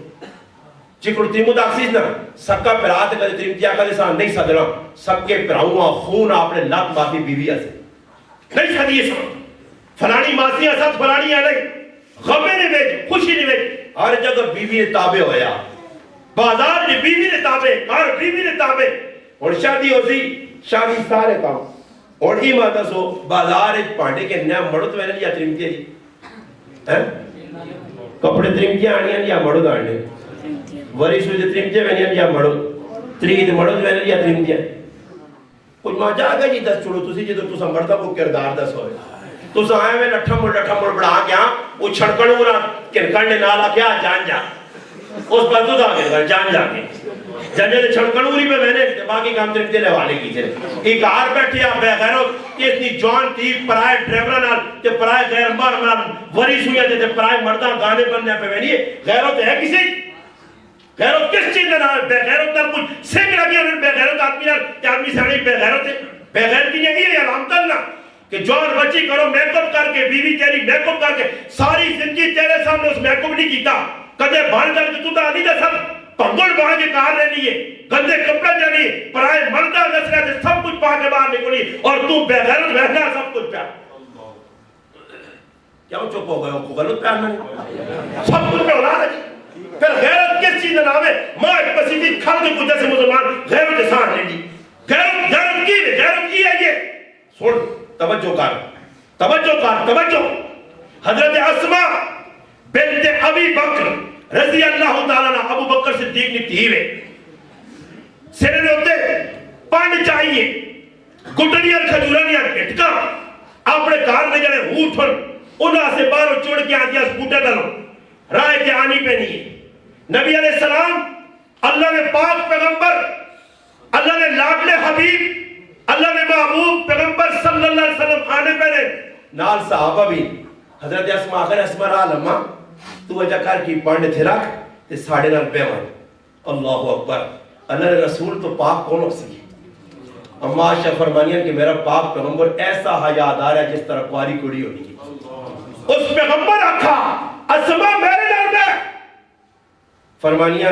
چکر تیمو داکسیز نا سکا پرات کدے ترمتی آکا دے سان نہیں سدنا سب کے پراؤں خون آپ نے لات باقی بیوی سے نہیں سدیے سان فلانی ماسیاں ساتھ فلانی آنے غمے نے بیج خوشی نے بیج ہر جگہ بیوی نے تابع ہویا بازار نے بیوی نے تابع کار بیوی نے تابع اور شادی ہو سی شادی سارے کام اور ہی ماتا سو بازار ایک پانڈے کے نیا مڑت وینے لیا ترمتی ہے جی کپڑے ترمتی آنی ہیں یا مڑت آنی وری سوچے ترمتی وینے لیا مڑت ترید مڑت وینے لیا ترمتی ہے کچھ ماں جاگا جی 10 چھوڑو تسی جی تو تسا مردہ کو کردار 10 ہوئے تو سائے میں لٹھا مڑ بڑھا گیا وہ چھڑکڑ ہو رہا کنکڑ نے نالا کیا جان جا اس پر تو دا گیا جان جا کے جانے دے چھڑکڑ ہو رہی پہ میں نے باقی کام ترکتے لے والے کی جائے ایک آر بیٹھے آپ بے غیروں کہ اتنی جوان تھی پرائے ڈریورہ نال تے پرائے غیر مار نال وری سویا تے پرائے مردہ گانے بننے پہ میں نہیں غیروں تے ہے کسی غیروں کس چیز نال بے غیروں نال کچھ سنگ لگی انہوں بے غیروں آدمی نال کہ آدمی ساڑی بے غیروں تے بے غیر کی نہیں ہے علامت نہ کہ جوان بچی کرو میک اپ کر کے بیوی تیری میک اپ کر کے ساری زندگی تیرے سامنے اس میک اپ نہیں کیتا کدے بھان کر کے تو تا نہیں دے سب پنگل باہر کے کار لے لیے گندے کپڑے دے لیے پرائے مردہ دس رہے تھے سب کچھ پا کے باہر نکلی اور تو بے غیرت رہنا سب کچھ پیا کیا وہ چپ ہو گئے کو غلط پیا نہیں سب کچھ پہ اولاد ہے پھر غیرت کس چیز نہ آوے ماں ایک بسیدی کھل کے کچھ جیسے مسلمان غیرت سان لے لی غیرت کی ہے یہ سن توجہ توجہ حضرت اسماء بنت ابی بکر رضی اللہ تعالیٰ عنہ ابو بکر صدیق نے تیوے سرے نے ہوتے پانڈ چاہیے گٹنیاں کھجورانیاں اٹکا اپنے کار میں جڑے ہوٹھن انہاں سے باہر چوڑ کے آدیا سپوٹے دلو رائے کے آنی پہ نہیں نبی علیہ السلام اللہ نے پاک پیغمبر اللہ نے لاڈلے حبیب اللہ نے محبوب پیغمبر صلی اللہ علیہ وسلم آنے پہلے نال صحابہ بھی حضرت اسماء آخر اسماء را لما تو وجہ کر کی پانڈے تھے رکھ تے ساڑھے نال بیوان اللہ اکبر اللہ نے رسول تو پاک کون ہو سی اما عائشہ فرمانیاں کہ میرا پاک پیغمبر ایسا حیادار ہے جس طرح کواری کڑی ہونی کی اس پیغمبر رکھا اسماء میرے نال میں فرمانیاں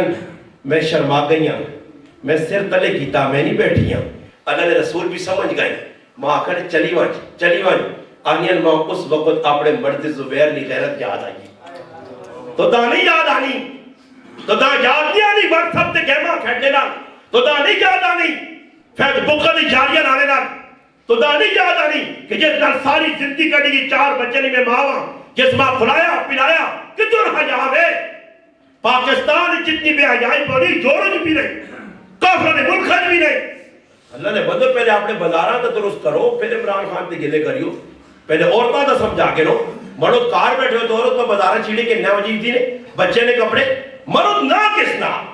میں شرما گئی ہوں میں سر تلے کیتا میں نہیں بیٹھی ہوں اللہ نے رسول بھی سمجھ گئے ماں آخر چلی وانج آنین ماں اس وقت اپنے مرد زبیر نہیں غیرت یاد آئی تو دا نہیں یاد آنی تو دا یاد نہیں آنی وقت سب تے گیمہ کھڑنے لان تو دا نہیں یاد آنی فیض بکر دی جاریاں آنے لان تو دا نہیں یاد آنی کہ جس نال ساری زندگی کٹی گی 4 بچے میں ماں جس ماں کھلایا پلایا کتن حجاب ہے پاکستان جتنی بے حجائی پڑی جوڑوں بھی نہیں کافروں نے ملک بھی نہیں اللہ نے بندو پہلے اپنے بازاراں تے درست کرو پھر عمران خان تے گلے کریو پہلے عورتوں کا سمجھا کے لو مرد کار بیٹھے ہو تو عورت پر بازار چھیڑے کے نہ وجیب دی نے بچے نے کپڑے مرد نہ کس نام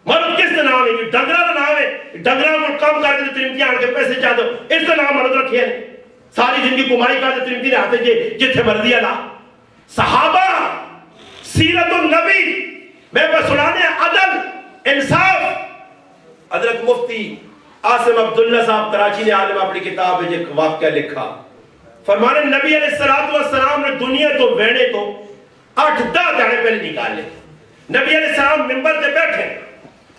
مرد کس نام ہے ڈنگرا کا نام ہے ڈنگرا کو کام کر کے ترمتی آن کے پیسے چاہ دو اس کا نام مرد رکھے ہیں ساری زندگی کمائی کر کے ترمتی نے آتے جتھے مرضی اللہ صحابہ سیرت النبی میں پر سنانے عدل انصاف حضرت مفتی عاصم عبداللہ صاحب کراچی نے عالم اپنی کتاب میں ایک واقعہ لکھا فرمانے نبی علیہ السلام نے دنیا تو ویڑے تو 8-10 دانے پہلے نکال لے نبی علیہ السلام منبر سے بیٹھے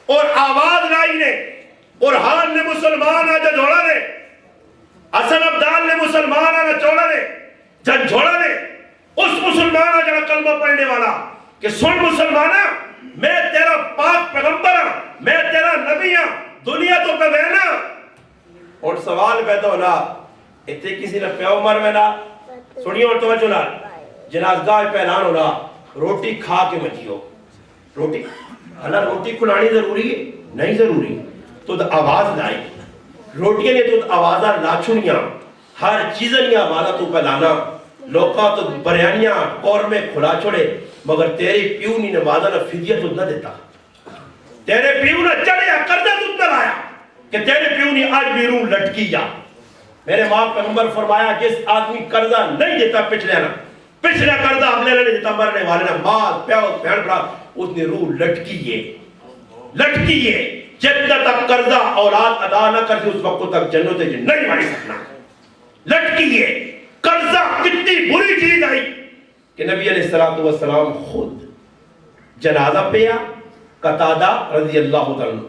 اور آواز لائی نے اور حال نے مسلمان آجا جھوڑا نے حسن عبدال نے مسلمان آجا چوڑا نے جن جھوڑا نے اس مسلمان آجا کلمہ پڑھنے والا کہ سن مسلمانہ میں تیرا پاک پیغمبر ہوں میں تیرا نبی ہوں دنیا تو پہ بہنا اور سوال پیدا ہونا اتنے کسی نے پیو مر میں نا سنیے اور توجہ نا جنازگاہ پہ اعلان ہونا روٹی کھا کے مجھیو روٹی اللہ روٹی کھلانی ضروری ہے نہیں ضروری تو آواز لائی روٹیاں نے تو آوازہ لاچھنیاں ہر چیزنیاں والا تو پہلانا لوکا تو بریانیاں قورمے کھلا چھوڑے مگر تیرے پیو نے نوازہ نہ فدیہ تو نہ دیتا تیرے پیو نے چڑھیا قرضہ تو نہ لایا کہ تیرے پیو نے آج بھی روح لٹکی جا میرے ماں پیغمبر فرمایا جس آدمی قرضہ نہیں دیتا پچھلے قرضہ اگلے نہیں دیتا مرنے والے نہ مال پیو بہن بڑا اس نے روح لٹکی ہے جتنا تک قرضہ اولاد ادا نہ کرتی اس وقت تک جنت نہیں ماری سکنا لٹکی ہے قرضہ کتنی بری چیز آئی کہ نبی علیہ السلام خود جنازہ پہ قتادہ رضی اللہ عنہ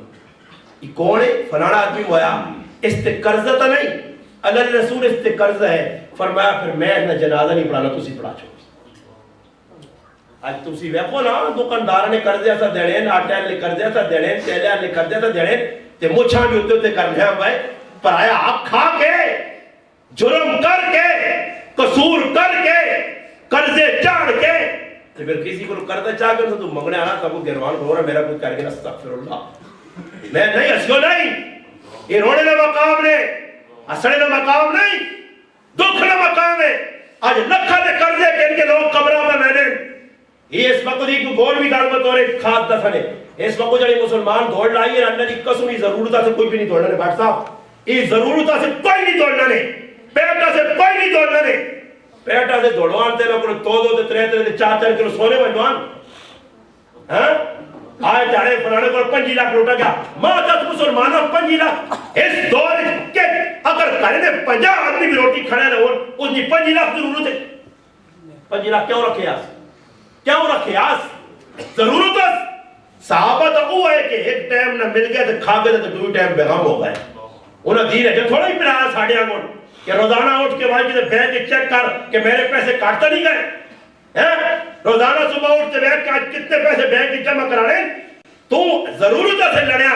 یہ کون ہے فلانا آدمی ہوا استے قرضہ تو نہیں اللہ رسول استے قرضہ ہے فرمایا پھر میں اتنا جنازہ نہیں پڑھانا تسی پڑھا چھوڑ آج تسی ویکھو نا دکاندار نے قرضے ایسا دینے آٹے نے قرضے ایسا دینے تیلے نے قرضے ایسا دینے تے مچھاں بھی ہوتے کرنے ہیں بھائی پرایا آپ کھا کے جرم کر کے قصور کر کے قرضے چاڑ کے پھر کسی کو قرضہ چاہ کر تو منگنے آنا تب وہ گروان ہو رہا میرا کوئی کر کے استغفر اللہ میں نہیں ہسیو نہیں یہ رونے نہ مقام نے ہسڑے نہ مقام نہیں دکھ نہ مقام ہے آج لکھا دے قرضے کہ ان کے لوگ قبرہ میں نے یہ اس وقت دی گول بھی دارمت اور ایک خاص دفنے اس وقت جڑے مسلمان دوڑ لائی ہے اللہ کی قسم ہی ضرورتہ سے کوئی بھی نہیں دوڑنا نے بھاٹ صاحب یہ ضرورتہ سے کوئی نہیں دوڑنا نے پیٹا سے کوئی نہیں دوڑنا نے پیٹا سے دوڑوان تیرے کو دو ترے چار کلو سونے بنوان ہاں آئے جاڑے فلانے کو 5 لاکھ لوٹا گیا ماں دس مسلمانوں 5 لاکھ اس دور کے اگر کرنے 50 آدمی بھی روٹی کھڑے رہے اس نے 5 لاکھ ضرورت ہے 5 لاکھ کیوں رکھے آس ضرورت ہے صحابہ تو وہ ہے کہ ایک ٹائم نہ مل گیا تو کھا گئے تو 2 ٹائم بیغم ہو گئے انہوں دین ہے جو تھوڑا ہی پڑھایا ساڑھے آنگون کہ روزانہ اٹھ کے بھائی جیسے بینک چیک کر کہ میرے پیسے کاٹتا نہیں گئے روزانہ صبح اٹھتے بیٹھ کے آج کتنے پیسے بینک جمع کرانے تو ضرورت سے لڑیا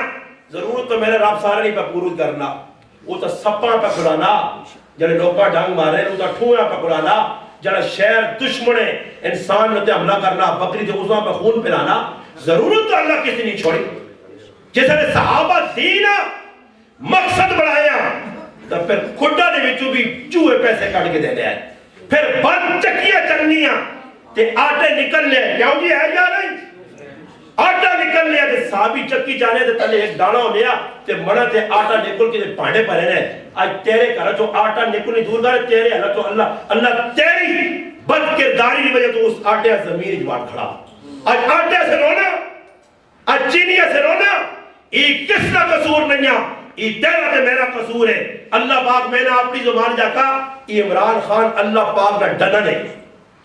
ضرورت تو میرے رب سارے نہیں پہ پورو کرنا وہ تو سپنا پہ کھلانا جڑے لوکا ڈانگ مارے وہ تو ٹھویا پہ کھلانا جڑا شہر دشمنے انسان نے حملہ کرنا بکری جو عضوہ پہ خون پلانا ضرورت تو اللہ کسی نہیں چھوڑی جس نے صحابہ دینا مقصد بڑھایا تو پھر کھڈا دے وچوں بھی چوہے پیسے کاٹ کے دے دے پھر بند چکیاں چلنیاں تے آٹے نکل لے کیوں جی ہے یا نہیں آٹا نکل لیا تے صحابی چکی جانے تے تلے ایک دانا ہو لیا تے مڑا تے آٹا نکل کے پانڈے پڑے رہے آج تیرے گھر جو آٹا نکلنی دور گھر تیرے اللہ تو اللہ تیری بد کرداری کی وجہ تو اس آٹے زمین اجبار کھڑا آج آٹے سے رونا آج چینیہ سے رونا یہ کس کا قصور نہیں ہے یہ تیرا تے میرا قصور ہے اللہ پاک میں نے اپنی زبان جا کا یہ عمران خان اللہ پاک کا ڈنن ہے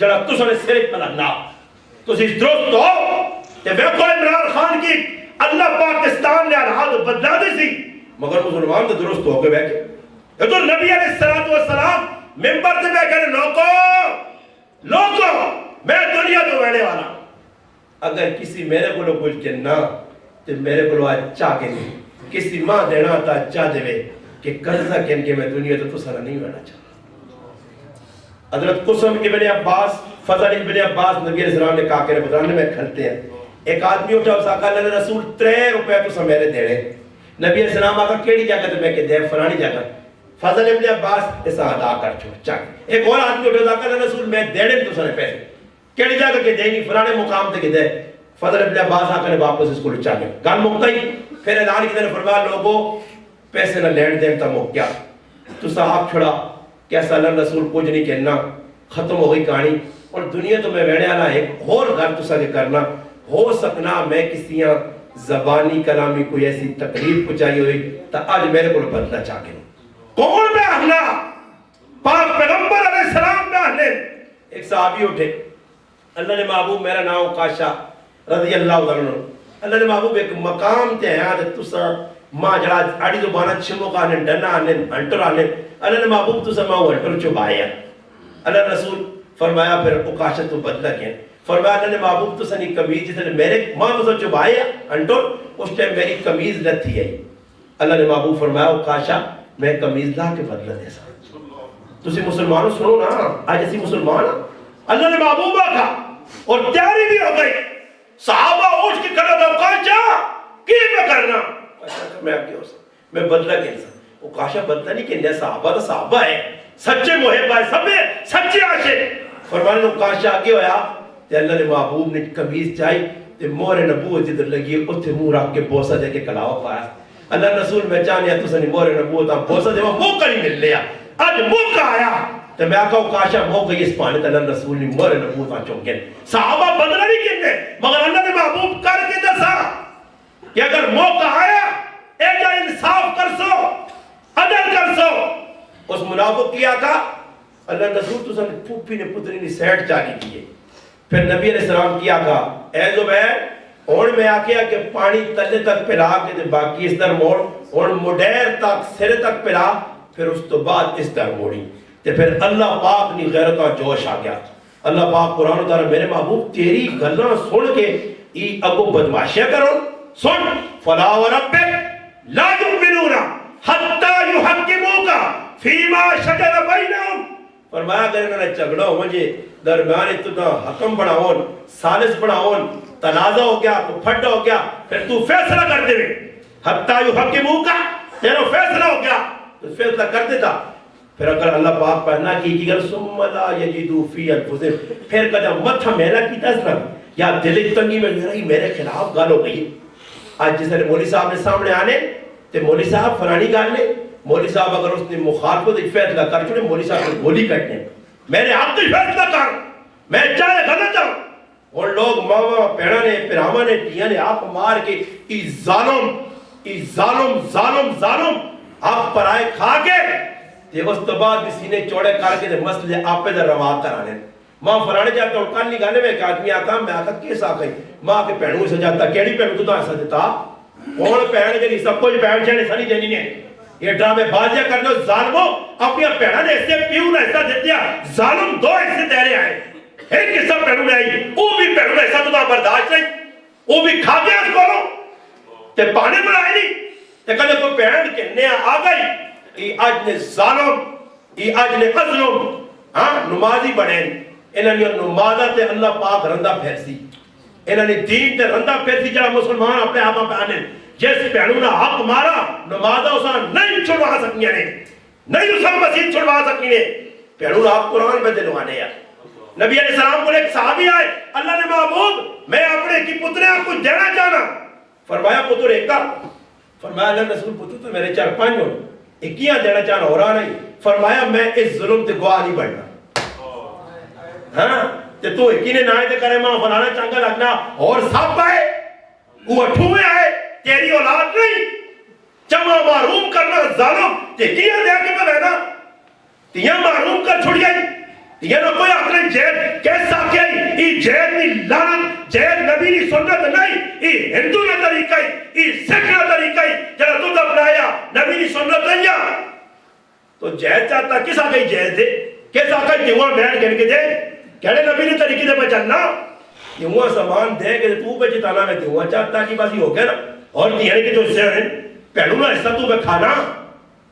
جڑا تسا نے صرف پلنا تسی درست ہو تے ویکھو عمران خان کی اللہ پاکستان نے حالات بدلا دی سی مگر مسلمان تو درست ہو کے بیٹھے یہ تو نبی علیہ السلام منبر سے بیٹھے لوگوں میں دنیا تو رہنے والا اگر کسی میرے کو کچھ کہنا تو میرے کو آج چاہ کے نہیں کسی ماں دینا تا چاہ دے کہ قرضہ کہن کے میں دنیا تو سارا نہیں رہنا چاہتا حضرت قسم ابن عباس فضل ابن عباس نبی علیہ السلام نے کہا کہ بدرانے میں کھلتے ہیں ایک آدمی اٹھا اس آقا اللہ رسول 3 روپے تو سمیرے دینے نبی علیہ السلام آقا کیڑی جگہ تو میں کہ دے فلانی جگہ فضل ابن عباس ایسا ادا کر چھو چاک ایک اور آدمی اٹھا کر رسول میں دیڑے تو سنے پیسے کیڑی جگہ کے دینی فلانے مقام تے کے دے فضل ابن عباس آ کر واپس اس کو لچا گئے گل مکتا ہی پھر اعلان کی طرف فرمایا لوگوں پیسے نہ لین دین تا مک گیا تو صاحب چھڑا کیسا اللہ رسول کچھ نہیں کہنا ختم ہو گئی کہانی اور دنیا تو میں ویڑے آنا ایک اور گھر تو سا کرنا ہو سکنا میں کسی زبانی کلامی کوئی ایسی تکلیف پہنچائی ہوئی تا آج میرے کو بدلنا چاہ گئے کون پہ اہلا پاک پیغمبر علیہ السلام پہ اہلے ایک صحابی اٹھے اللہ نے محبوب میرا نام کاشا رضی اللہ عنہ اللہ نے محبوب ایک مقام تے ہیں آدھے تسا ماں جڑا آڑی زبانہ چھمو کا آنے ڈنا آنے انٹر آنے اللہ نے محبوب تسا ماں وہ انٹر چھپایا اللہ رسول فرمایا پھر اکاشا تو بدلہ کیا فرمایا اللہ نے محبوب تسا نہیں کمیز جیسے میرے ماں تسا چھپایا انٹر اس ٹائم میری کمیز نہ تھی آئی اللہ نے محبوب فرمایا اکاشا میں کمیز لا کے بدلہ دے سا تسی مسلمانوں سنو نا آج ایسی مسلمان اللہ نے محبوبہ کھا اور تیاری بھی ہو گئی صحابہ اٹھ کے کھڑا تھا اکاشا کی میں کرنا میں آپ کی ہو سکتا میں بدلہ کہہ سکتا اکاشا بدلہ نہیں کہنے صحابہ تو صحابہ ہے سچے محب ہے سب سچے عاشق فرمانے اکاشا آگے ہویا تے اللہ نے محبوب نے کمیز چاہی تے مور نبوت جدر لگی اتھے مور آپ کے بوسہ دے کے کلاوہ پایا اللہ رسول میں چاہنے تو سنی مور نبوت ہم بوسہ دے وہ موقع نہیں مل لیا آج موقع آیا تو میں آقا اکاشا موقع اس پانے تے اللہ رسول نے مور نبوت ہم چونکے صحابہ بدلہ نہیں کہنے مگر اللہ نے محبوب کر کے دسا کہ اگر موقع آیا ایجا انصاف کر سو عدل کر سو اس منافق کیا تھا اللہ رسول تو سن پھوپی نے پتری نے سیٹ چاہی کیے پھر نبی علیہ السلام کیا تھا اے زبیر اور میں آکیا کہ پانی تلے تک پلا کے باقی اس در موڑ اور مڈیر تک سرے تک پلا پھر اس تو بعد اس در موڑی تے پھر اللہ پاک نی غیرتہ جوش آ گیا اللہ پاک قرآن و تعالیٰ میرے محبوب تیری گلنا سن کے ای اگو بدماشیاں کرو سن فلا وربک لا یؤمنون حتی یحکموکا فیما شجر بینہم فرمایا اگر انہوں نے جھگڑا ہو مجھے درمیان اتنا حکم بناؤن سالس بناؤن تنازع ہو گیا تو پھٹا ہو گیا پھر تو فیصلہ کر دے حتی یحکموکا تیرا فیصلہ ہو گیا تو فیصلہ کر دیتا پھر اگر اللہ پاک پہنا کی گل ثم لا یجدو فی انفسہم پھر کہتا متھا میرا کی تسنا یا دل تنگی میں میرے خلاف گال ہو گئی آج جس نے مولی صاحب نے سامنے آنے تے مولی صاحب فرانی گال لے مولی صاحب اگر اس نے مخالفت ایک فیصلہ کر چھوڑے مولی صاحب نے گولی کٹنے میرے آپ تو فیصلہ کر میں چاہے غلط ہوں اور لوگ ماما پیڑانے پیرامانے ٹیانے آپ مار کے ای ظالم ظالم آپ پر آئے کھا کے تے اس تو بعد بھی سینے چوڑے کر کے مسئلے آپ پہ در روا کرانے ماں فرانے جاتا ہوں کان نہیں گانے میں ایک آدمی آتا میں آتا کیس آگئی ماں کے پہنوں سے جاتا کیڑی پہنوں تو دا ایسا دیتا کون پہن کے نہیں سب کچھ پہن چاہنے سنی جنی نے یہ ڈرامے بازیاں کرنے ظالموں اپنی پہنا نے ایسے پیوں نے ایسا دیتیا ظالم دو ایسے تیرے آئے ایک قصہ پہنوں نے آئی وہ بھی پہنوں نے ایسا تو دا برداشت نہیں وہ بھی کھا گیا اس کولوں تے پانے پر آئے نہیں تے کہنے کو پہن کے نیا آگئی ای آج نے ظالم ای آج نے ازلم نمازی بڑھیں انہوں نے نمازہ تے اللہ پاک رندہ پھیرسی انہوں نے دین تے رندہ پھیرسی جڑا مسلمان اپنے آپا پہ آنے جیسے پہنونا حق مارا نمازہ اسا نہیں چھڑوا سکنی نے نہیں اسا مسیح چھڑوا سکنی نے پہنونا حق قرآن پہ دلوانے یا نبی علیہ السلام کو ایک صحابی آئے اللہ نے محبوب میں اپنے کی پترے آپ کچھ دینا چاہنا فرمایا پتر ایک کا فرمایا اللہ رسول پتر تو میرے 4-5 ہو ایکیاں دینا چاہنا ہو رہا نہیں فرمایا میں اس ظلم تے گواہ نہیں بڑھنا ہاں تے تو ایکی نے نائے تے کرے ماں فلانا چنگا لگنا اور سب آئے وہ اٹھوے آئے تیری اولاد نہیں چمہ معروم کرنا ظالم تے کیا دیا کے میں رہنا تیاں معروم کر چھوڑ گئی تیاں نہ کوئی اپنے جہد کیسا کیا ای جہد نہیں لانت جہد نبی نہیں سنت نہیں ای ہندو نہ طریقہ ای سکھ نہ طریقہ جڑا تو اپنایا نبی نہیں سنت نہیں تو جہد چاہتا کس آگئی جہد دے کس آگئی دیوان بیان کہنے کے دے کہنے نبی نے طریقے دے بچلنا دیوان سامان دے کہ تو پہ جتانا میں دیوان چاہتا کی بازی ہو گیا نا اور دینے کے جو حصے ہیں پہلو نا حصہ تو پہ کھانا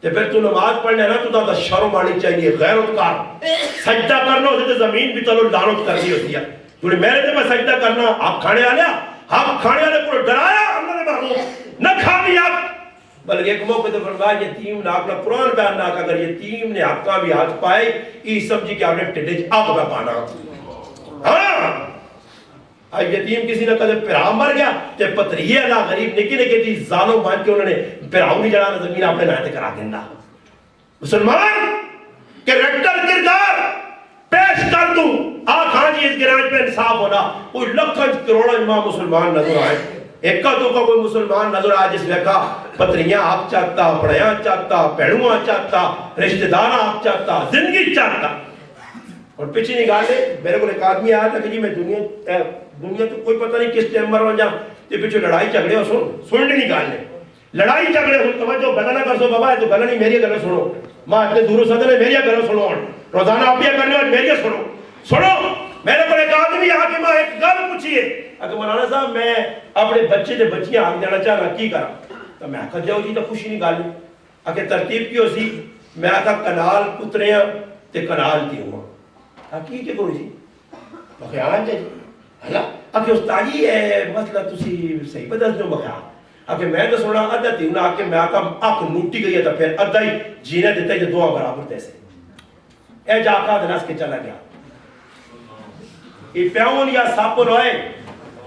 تے پھر تو نماز پڑھنے نا تو تا شرم آنی چاہیے غیرت کار سجدہ کرنا ہوتے تے زمین بھی تلو لانت کرنی ہوتی ہے کیونکہ میرے تے میں سجدہ کرنا آپ کھانے آلیا آپ کھانے آلے کو ڈرایا اللہ نے محبوب نہ کھانی آپ بلکہ ایک موقع تو فرمایا یتیم نے اپنا قرآن بیان نہ اگر یتیم نے حقاں بھی ہاتھ پائے یہ سمجھی کہ آپ نے ٹھڈے آگ میں پانا. ہاں یتیم کسی نے کہتے پھرا مر گیا تے پتریے اللہ غریب نکی نکی تھی ظالم بان کے انہوں نے پھراؤ نہیں جڑانا زمین آپ نے نائتے کرا دینا. مسلمان کریکٹر کردار پیش کر دوں آنکھ ہاں جی اس گراج پہ انصاف ہونا. کوئی لکھن کروڑا امام مسلمان نظر آئے ایک کا دو کا کوئی مسلمان نظر آئے جس نے کہا پتریاں آپ چاہتا پڑیاں چاہتا پیڑواں چاہتا رشتہ دارہ آپ چاہتا زندگی چاہتا. اور پیچھے نہیں گالے میرے کو ایک آدمی آیا تھا کہ جی میں دنیا تو کوئی پتہ نہیں کس ٹائم مر جا تے پیچھے لڑائی جھگڑے ہو سن نہیں گالے لڑائی جھگڑے ہو توجہ گلا نہ کر سو بابا ہے تو گلا نہیں میری گلا سنو ماں اتنے دوروں صدر ہے میری گلا سنو روزانہ آپ یہ کرنے اور میری سنو میرے کو ایک آدمی آ کے ماں ایک گل پوچھیے اگر مولانا صاحب میں اپنے بچے تے بچیاں آگ جانا چاہنا کی کرا تو میں آخر جاؤ جی تو خوشی نہیں گالی اگر ترتیب کی ہو سی میں آخر کنال پتریاں تے کنال دی ہوا کی کہ کرو جی بخیان جی ہے اگر استاد جی مسئلہ تسی صحیح پہ دس دو بخیان اگر میں تو سونا ادھا تھی انہاں آکے میں آکا آنکھ نوٹی گئی ہے تو پھر ادھا ہی جینے دیتا ہے یہ دعا برابر تیسے اے جاکا دناس کے چلا گیا یہ پیاؤن یا ساپر ہوئے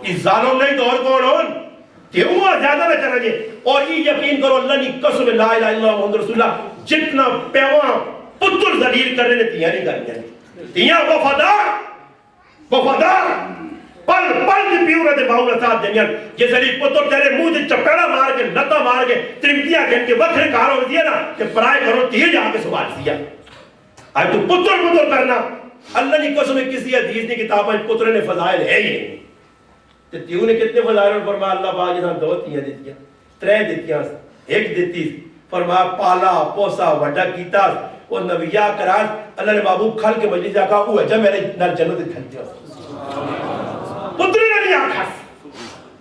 اس ظالم نہیں دور کون ہون تیوں زیادہ نہ چلا جے اور یہ یقین کرو اللہ نہیں قسم لا الہ الا اللہ محمد رسول اللہ جتنا پیوان پتر ذلیل کرنے نے تیاں نہیں کرنی تیاں وفادار پل دی پیورہ دے باؤنہ ساتھ دنیا یہ ذلیل پتر تیرے منہ دے چپیڑا مار کے نتا مار کے ترمتیاں کہن کے وکھرے کاروں دیا نا کہ پرائے کرو تیہ جا کے سوال دیا آج تو پتر کرنا اللہ نے قسم کسی حدیث نے کتاب میں پتر نے فضائل ہے ہی نہیں تو تیوں نے کتنے فضائل فرمایا اللہ پاک جہاں دو تیاں دیتیاں ترے دیتیاں ایک دیتی فرمایا پالا پوسا وڈا کیتا اور نبیہ کراز اللہ نے محبوب کھل کے مجلس جا کہا اوہ جب میرے نال جنت کھلتے ہو پترے نے نہیں آکھا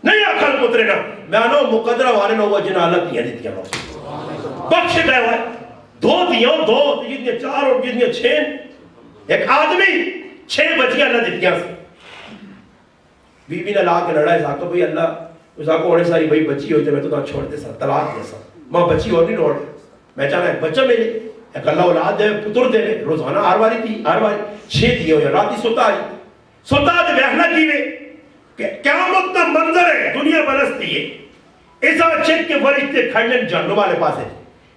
نہیں آکھا پترے نے میں آنو مقدرہ والے نے وہ جنہ اللہ تیاں دیتیاں بخش گئے ہوئے دو دیاں دو جتنے چار اور جتنے چھین ایک آدمی 6 بچیاں اللہ دیتیاں سے بیوی نے لا کے لڑا ہے بھئی اللہ اس آکو ہونے ساری بھئی بچی ہوئی تھے میں تو تاں چھوڑ دے سا طلاق دے سا ماں بچی اور نہیں لوڑ میں چاہنا ہے بچہ میرے ایک اللہ اولاد دے پتر دے روزانہ ہر باری 6 دیئے ہوئے راتی سوتا دے بیخنا کیوے کہ قیامت نا منظر ہے دنیا بنستی ہے ایسا چک کے فرشتے کھڑنے جہنم والے پاس ہے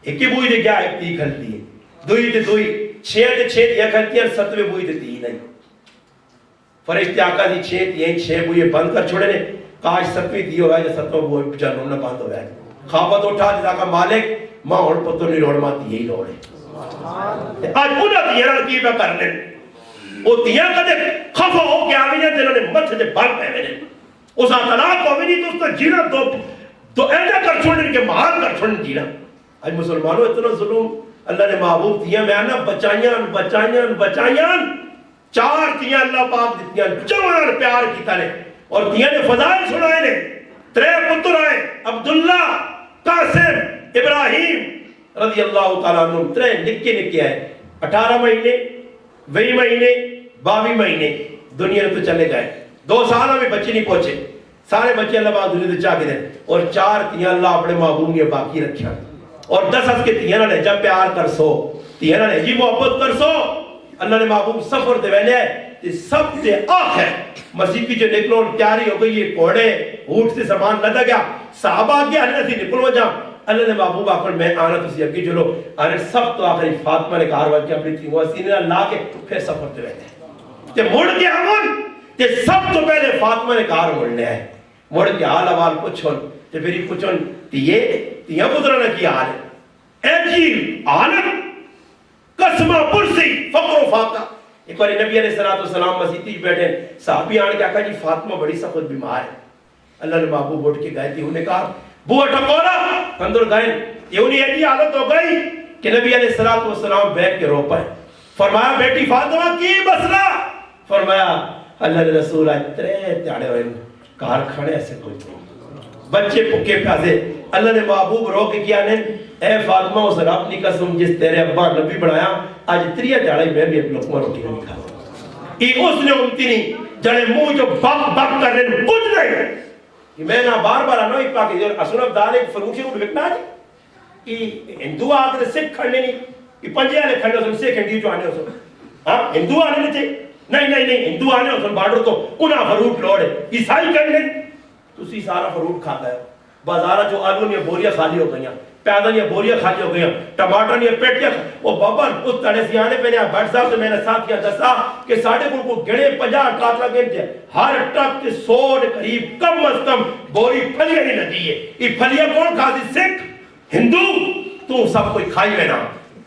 ایک کی بوئی دے کیا ایک تی کھلتی ہے دوئی تے دوئی 6 دیا کھلتی ہے 7ویں بوئی تے تی نہیں فرشتے آقا دی 6 تیئیں 6 بوئی بند کر چھوڑے نے کاش 7ویں دی ہوئے یا 7واں بوئی جہنم نہ بند ہوئے خوابت اٹھا دیتا کہ مالک ماں اور پتر نہیں لوڑ ماں تیئے ہی لوڑے آج انہا تیئے نہ کی پہ کرنے وہ تیئے کدے خفا ہو کے آگے جائے جنہوں نے مت سے بھاگ پہ میں نے اس طلاق کو بھی نہیں تو اس کا جینا تو ایجا کر چھوڑنے کے مہار کر چھوڑنے جینا آج مسلمانوں اتنا ظلم اللہ نے محبوب دیا میں آنا بچائیاں 4 تیاں اللہ پاک دیتیاں جوان پیار کیتا نے اور تیاں نے فضائل سنائے نے 3 پتر آئے عبداللہ قاسم ابراہیم رضی اللہ تعالیٰ عنہ 3 نکے آئے 18 مہینے 20 مہینے 22 مہینے دنیا میں تو چلے گئے 2 سالوں میں بچے نہیں پہنچے سارے بچے اللہ پاک دنیا سے چاہ کے دیں اور 4 تیاں اللہ اپنے محبوب نے باقی رکھا اور 10 اس کے تیاں نے جب پیار کر سو تیاں نے جی محبت کر سو اللہ نے محبوب سفر دے ویلے تے سب سے آخر مسجد کی جو نکلو تیاری ہو گئی یہ کوڑے اونٹ سے سامان لدا گیا صحابہ آگے اللہ سے نکل ہو جا اللہ نے محبوب آخر میں آنا تسی اگے چلو آنے سب تو آخری فاطمہ نے کہا روایت کی اپنی تھی وہ سینے لا کے پھر سفر دے ویلے تے مڑ کے ہمن تے سب تو پہلے فاطمہ نے کہا مڑنے آئے مڑ کے حال حوال پوچھن تے پھر پوچھن تیاں پترانہ کی حال ہے اے جی عالم قسمہ پرسی فقر و فاقہ ایک بار نبی علیہ السلام مسیحی بیٹھے صحابی آنے کے آقا جی فاطمہ بڑی سخت بیمار ہے اللہ نے محبوب اٹھ کے گئے تھی انہوں نے کہا بوہ ٹکورا اندر گئے یہ انہیں ایسی حالت ہو گئی کہ نبی علیہ السلام بیٹھ کے رو پائے فرمایا بیٹی فاطمہ کی مسئلہ فرمایا اللہ نے رسول آج 3 تیاڑے ہوئے کار کھڑے ایسے کوئی بچے پکے پیاسے اللہ نے محبوب رو کے کیا نے اے فاطمہ اس رب کی قسم جس تیرے ابا نبی بنایا آج 3 تیاڑے میں بھی ایک لقمہ روٹی نہیں کھا یہ اس نے امتی نہیں جڑے منہ جو بک بک کر رہے کچھ نہیں کہ میں نہ بار بار آنا ایک پاکی جو اسنف دار ایک فروشی کو بکنا جی کہ ہندو آگے سکھ کھڑنے نہیں کہ پنجے والے کھڑنے ہو سکھ ہندی جو آنے ہو سکھ ہاں ہندو آنے نہیں تھے نہیں ہندو آنے ہو سکھ بارڈر تو انہاں فروٹ لوڑ ہے عیسائی کھڑنے تسی سارا فروٹ کھاتا ہے بازارہ جو آلو نے بوریاں خالی ہو گئیاں پیادہ نے بوریاں خالی ہو گئیاں ٹماٹر نے پیٹیاں وہ بابا اس تڑے سیانے پہ نے بٹ صاحب سے میں نے ساتھ کیا دسا کہ ساڑھے کو گھڑے 50 ٹرک لگے تھے ہر ٹرک کے 100 قریب کم از کم بوری پھلیاں نہیں لگی ہے یہ پھلیاں کون کھاتی سکھ ہندو تو سب کوئی کھائی لینا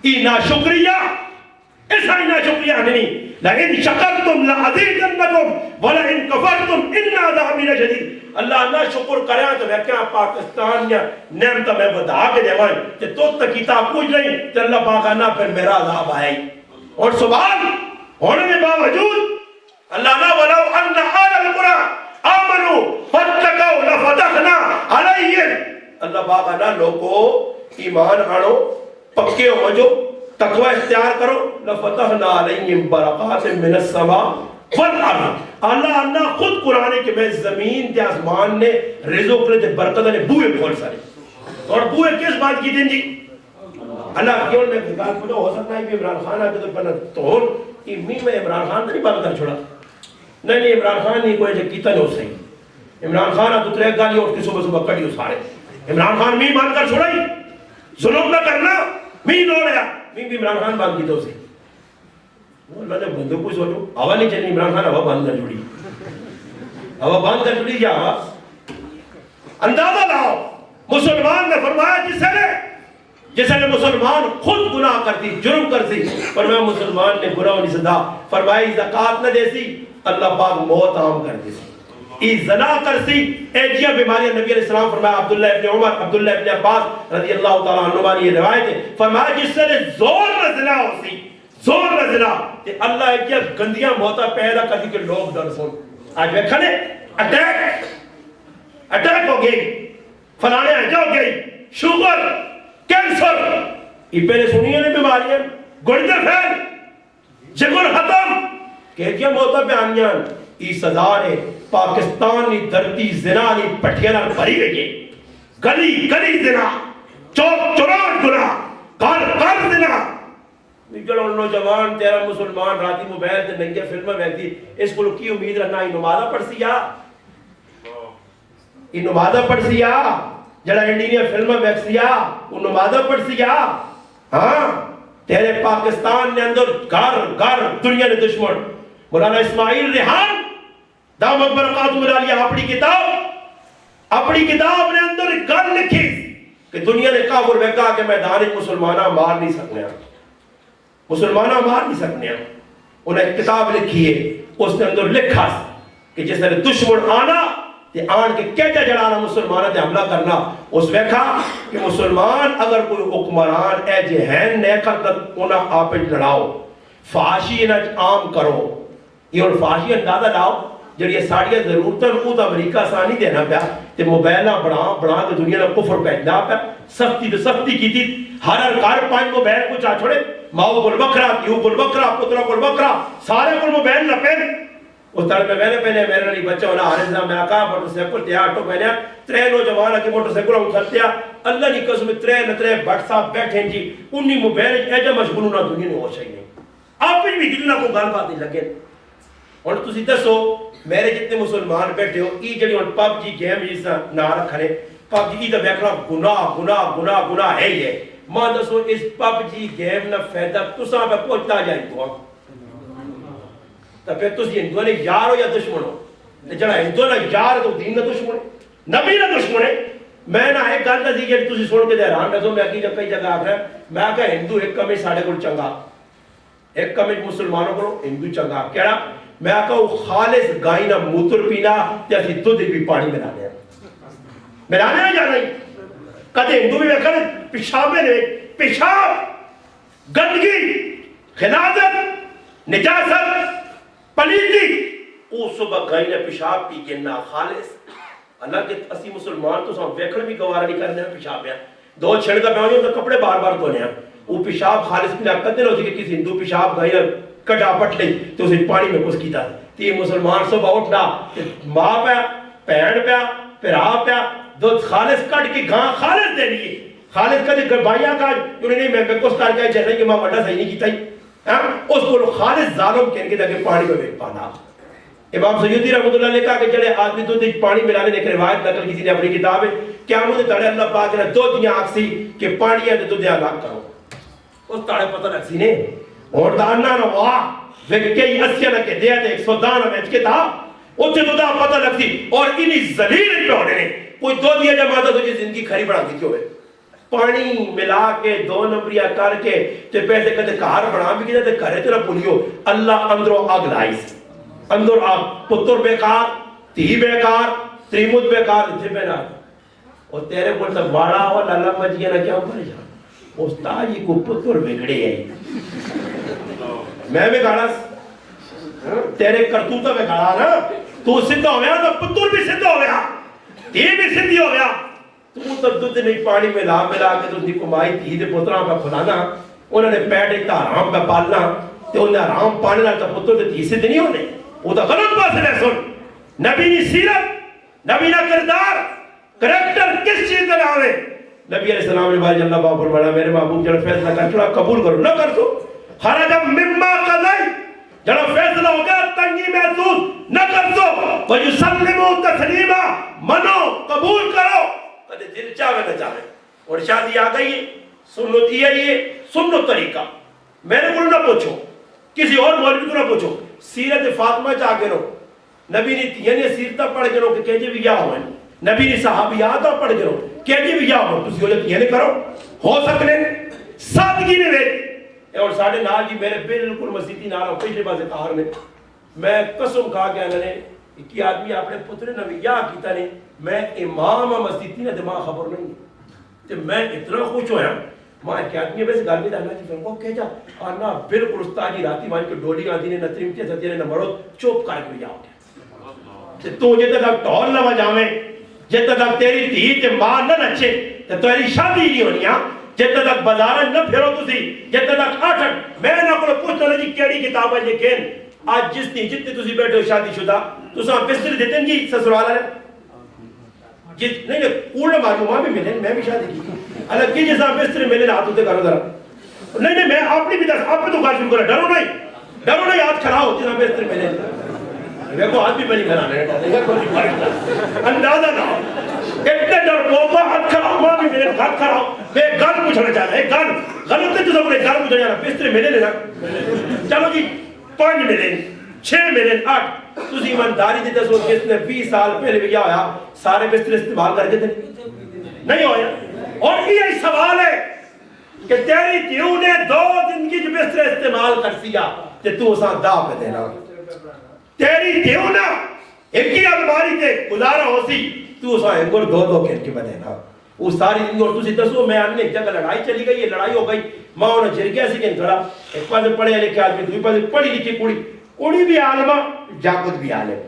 یہ ناشکریہ ایسا ہی ناشکریہ نہیں لئن شکرتم لعزیدنکم ولئن کفرتم ان عذابی لشدید اللہ نہ شکر کرے تو میں کیا پاکستان یا نعمت میں بدا کے دیوائیں کہ تو تک کتاب پوچھ رہی کہ اللہ پاکا نہ پھر میرا عذاب آئے اور سبحان ہونے میں باوجود اللہ نہ ولو ان آل القرآن آمنوا فاتقوا لفتحنا علیہم اللہ پاکا نہ لوگو ایمان آنو پکے ہو جو تقوی اختیار کرو لفتحنا علیہم برکات من السماء والارض اللہ خود قرآن کہ میں زمین تے آسمان نے رزق نے تے برکت نے بوئے کھول سارے اور بوئے کس بات کی دیں جی اللہ کیوں نے بات پوچھا ہو سکتا ہے کہ عمران خان آگے تو بنا توڑ کہ میں عمران خان نہیں بات کر چھوڑا نہیں عمران خان نہیں کوئی جو کیتا نہیں ہو سہی عمران خان آگے تو ترے گالی اٹھ کے صبح صبح کڑی ہو سارے عمران خان میں بات کر چھوڑا ہی ظلم نہ کرنا میں نو رہا میں بھی عمران خان بات کیتا ہو سہی اللہ نے بندوں کو سوچو ہوا نہیں چلی عمران خان ہوا بند کر جڑی ہوا بند کر جڑی یا ہوا اندازہ لاؤ مسلمان نے فرمایا جس نے مسلمان خود گناہ کرتی جرم کرتی فرمایا مسلمان نے گناہ نہیں صدا فرمایا زکاة نہ دیسی اللہ پاک موت عام کر دیسی ای زنا کرسی ایجیاں بیماریاں نبی علیہ السلام فرمایا عبداللہ ابن عمر عبداللہ ابن عباس رضی اللہ تعالیٰ عنہ یہ روایت ہے فرمایا جس سے زور نہ زنا ہوسی زور نہ زنا کہ اللہ ایجیاں گندیاں موتا پیدا کرتی کہ لوگ ڈر سن آج میں کھنے اٹیک ہو گئی فلانے آجا ہو گئی شوگر کینسر یہ پہلے سنیے نے بیماریاں گڑتے پھیل جگر ختم کہ کیا موتا پہ آنیاں ای سزا نے پاکستانی دھرتی زنا نے پٹھیرہ بھری گئی گلی گلی زنا چوک چوراٹ گناہ کار زنا جڑو نوجوان تیرا مسلمان راتی موبائل تے ننگے فلمیں ویکھدی اس کو کی امید رکھنا ای نمازہ پڑھ سیا ای نمازہ پڑھ سیا جڑا انڈیا فلمیں ویکھ سیا وہ نمازہ پڑھ سیا ہاں تیرے پاکستان نے اندر گھر دنیا نے دشمن مولانا اسماعیل ریحان دامت برکاتہ علیہ اپنی کتاب نے اندر گل لکھی کہ دنیا نے کافر ویکھا کہ میدان مسلمانہ مار نہیں سکنے مسلمانہ مار نہیں سکنے انہیں ایک کتاب لکھی ہے اس نے اندر لکھا کہ جس نے دشمن آنا تے آن کے کہتے جڑانا مسلمانہ تے حملہ کرنا اس ویکھا کہ مسلمان اگر کوئی حکمران اے جہین نے کرتا انہیں آپ لڑاؤ فحاشی انہیں عام کرو یہ اور فحاشی اندازہ لاؤ جڑی ساڑیاں ضرورتاں وہ تو امریکہ سانی دینا پیا تے موبائلہ بڑھا کے دنیا نے کفر پیدا پیا سختی تو سختی کی تھی ہر گھر 5 موبائل کو چاہ چھوڑے ماؤ گل بکرا پیو گل بکرا پترا گل بکرا سارے گل موبائل نہ پہنے اس طرح میں پہنے میرے لیے بچہ ہونا حارث صاحب میں آقا موٹر سیکل تیا آٹو پہنے 3 نوجوان کی موٹر سیکل ہوں کھلتیا اللہ نہیں قسم 3 بٹ صاحب بیٹھیں جی انہی موبائل ایجا مشغول ہونا دنیا نے ہو شاہی نہیں آپ بھی کتنا کو گال بات نہیں لگے اور تسی دسو میرے جتنے مسلمان بیٹھے ہو ای جڑی اور پب جی گیم جیسا نہ رکھنے پب جی دا بیکھنا گناہ ہے ہی ہے ماں دسو اس پب جی گیم نہ فیدہ تساں پہ پہنچتا جائیں تو تو پھر تسی ہندوہ نے یار ہو یا دشمن ہو جڑا ہندوہ نے یار تو دین نہ دشمن ہے نبی نہ دشمن ہے میں نہ ایک گل نہ دیجئے تسی سن کے دہران رہو میں کی جب کئی جگہ آکھ رہا ہے میں کہا ہندو ایک کمی ساڑھے کو چنگا ایک کمی مسلمانوں کو ہندو چنگا کہڑا میں کہا وہ خالص گائیں نہ موتر پینا جیسی دودھ بھی پانی ملانے نہ جانا ہی کہتے ہندو بھی میں پیشاب میں پیشاب گندگی خلادت نجاست پلیتی وہ صبح گائیں نے پیشاب پی کے نہ خالص اللہ کے اسی مسلمان تو سب ویکھن بھی گوارا نہیں کرنے پیشاب ہے 2 چھڑ کا پیانے تو کپڑے بار بار دھونے ہیں وہ پیشاب خالص پینا کہتے نہ کہ کسی ہندو پیشاب گائیں کٹا پٹ لئی تو اسے پانی میں کچھ کیتا تی مسلمان صبح اٹھنا ماں پیا بہن پیا پھرا پیا دودھ خالص کٹ کے گاں خالص دے لیے خالد کدے بھائیاں کا انہوں نے میں کوس کر کے جنہیں کہ ماں وڈا صحیح نہیں کیتا ہی اس کو خالد ظالم کہنے کے تاکہ پانی میں بیٹھ پانا. امام سیوطی رحمۃ اللہ نے کہا کہ جڑے آدمی دودھ پانی ملانے نے ایک روایت نقل کسی نے اپنی کتاب ہے کیا مجھے تڑے اللہ پاک نے دو دیاں آکسی کہ پانی ہے دودھ الگ کرو اس تڑے پتہ لگ سی نے اور دانا نہ واہ وکئی اسیا نہ کہ دیا تے 100 دانا میں کے تھا اوتے تو دا پتہ لگ سی اور انہی ذلیل پہ ہونے نے کوئی دو دیا جماعت تو جی زندگی کھری بنا دی ہوئے پانی ملا کے 2 نمبریاں کر کے تے پیسے کدے گھر بنا بھی کیتے تے گھرے تے نہ بھولیو اللہ اندروں اگ لائی اندر آپ پتر بیکار تھی بیکار تریمت بیکار اتھے پہ نہ اور تیرے کو تک بڑا ہو لالا مجھے نہ کیا اوپر جا استاد جی کو پتر بگڑے ہیں میں بھی گاڑا تیرے کرتوتا میں گاڑا نا تو سدھا ہو گیا تو پتر بھی سدھا ہو گیا تھی بھی سدھی ہو گیا تو تب دودھ نہیں پانی ملا کے تو دی کمائی تھی دے پتران پہ کھلانا انہوں نے پیٹ ایک حرام پہ پالنا تو انہیں حرام پانی لگتا پتر تو تھی سدھ نہیں ہونے وہ تو غلط بات ہے سن نبی نی سیرت نبی نا کردار کریکٹر کس چیز کا نام ہے نبی علیہ السلام نے بھائی اللہ باپ فرمایا میرے محبوب جڑا فیصلہ کر چھوڑا قبول کرو نہ کر سو خرج مما قضی جڑا فیصلہ ہو گیا تنگی محسوس نہ کر سو ویسلموا تسلیما منو قبول کرو کدے دل چاہے نہ چاہے اور شادی آ گئی ہے سنت یہ ہے سنت طریقہ میرے کو نہ پوچھو کسی اور مولوی کو نہ پوچھو سیرت فاطمہ چاہ کے رو نبی نے یعنی سیرتہ پڑھ کے رو کہ کہجے بھی یا ہوئے نبی نے صحابیات پڑھ کے رو کہجے بھی یا ہوئے تسی ہو یہ کرو ہو سکنے سادگی نے ویٹ اور ساڑھے نال جی میرے بالکل مسیحی نال ہو پچھلے بازے کار میں قسم کھا کے آنے نے کہ آدمی اپنے پتر نبی یا کیتا نے میں امام مسیحی نے دماغ خبر نہیں کہ میں اتنا خوش ہویا ماں کہ آدمی ویسے گل بھی دانا جی فرمو کہہ جا آنا بالکل استاد جی راتی مان کے ڈولی آدھی نے نتریم کے ساتھ نے مرو چوپ کر کے جاؤ گے تو جے تک ٹول نہ بجاویں جے تک تیری دھی تے ماں نہ نچے تے تیری شادی نہیں ہونی ہاں جے تک بازار نہ پھرو تسی جے تک آٹھ میں نہ کو پوچھنا جی کیڑی کتاب ہے لیکن آج جتنی تسی بیٹھے ہو شادی شدہ تساں بستر دیتے ہیں جی سسرال والے نہیں نہیں کوڑا معلومہ بھی ملے میں بھی شادی کی الگ کی جیسا بستر ملے ہاتھ ہوتے کرو ذرا نہیں میں اپنی بھی دس آپ پہ تو کار شروع کرا ڈرو نہیں ہاتھ کھڑا ہو جیسا بستر ملے میں کو ہاتھ بھی بنی بنانے اندازہ نہ ہو اتنے ڈر موقع ہاتھ کھڑا ہو ماں بھی ملے ہاتھ کھڑا ہو میں گل پوچھنا چاہتا ہے گل غلط ہے تو سب نے گل پوچھنا چاہتا بستر ملے لینا چلو جی 5 ملے 6 ملے 8 تسی ایمانداری دیتے سو جس نے 20 سال پہلے بھی کیا ہویا سارے بستر استعمال کر کے تھے نہیں ہویا اور یہ سوال ہے کہ تیری دیو نے 2 دن کی جو بستر استعمال کر سیا کہ تو اساں دا پہ دینا تیری دیو نا ایک ہی الماری تے گزارا ہو سی تو اساں ایک اور 2 کھیل کے پہ دینا وہ ساری دن اور تسی دسو میں آنے ایک جگہ لڑائی چلی گئی یہ لڑائی ہو گئی ماں انہیں جر گیا سی کہ تھوڑا ایک پاس پڑھے لکھے آدمی دوئی پاس پڑھی لکھی کڑی بھی عالمہ جاگت بھی عالم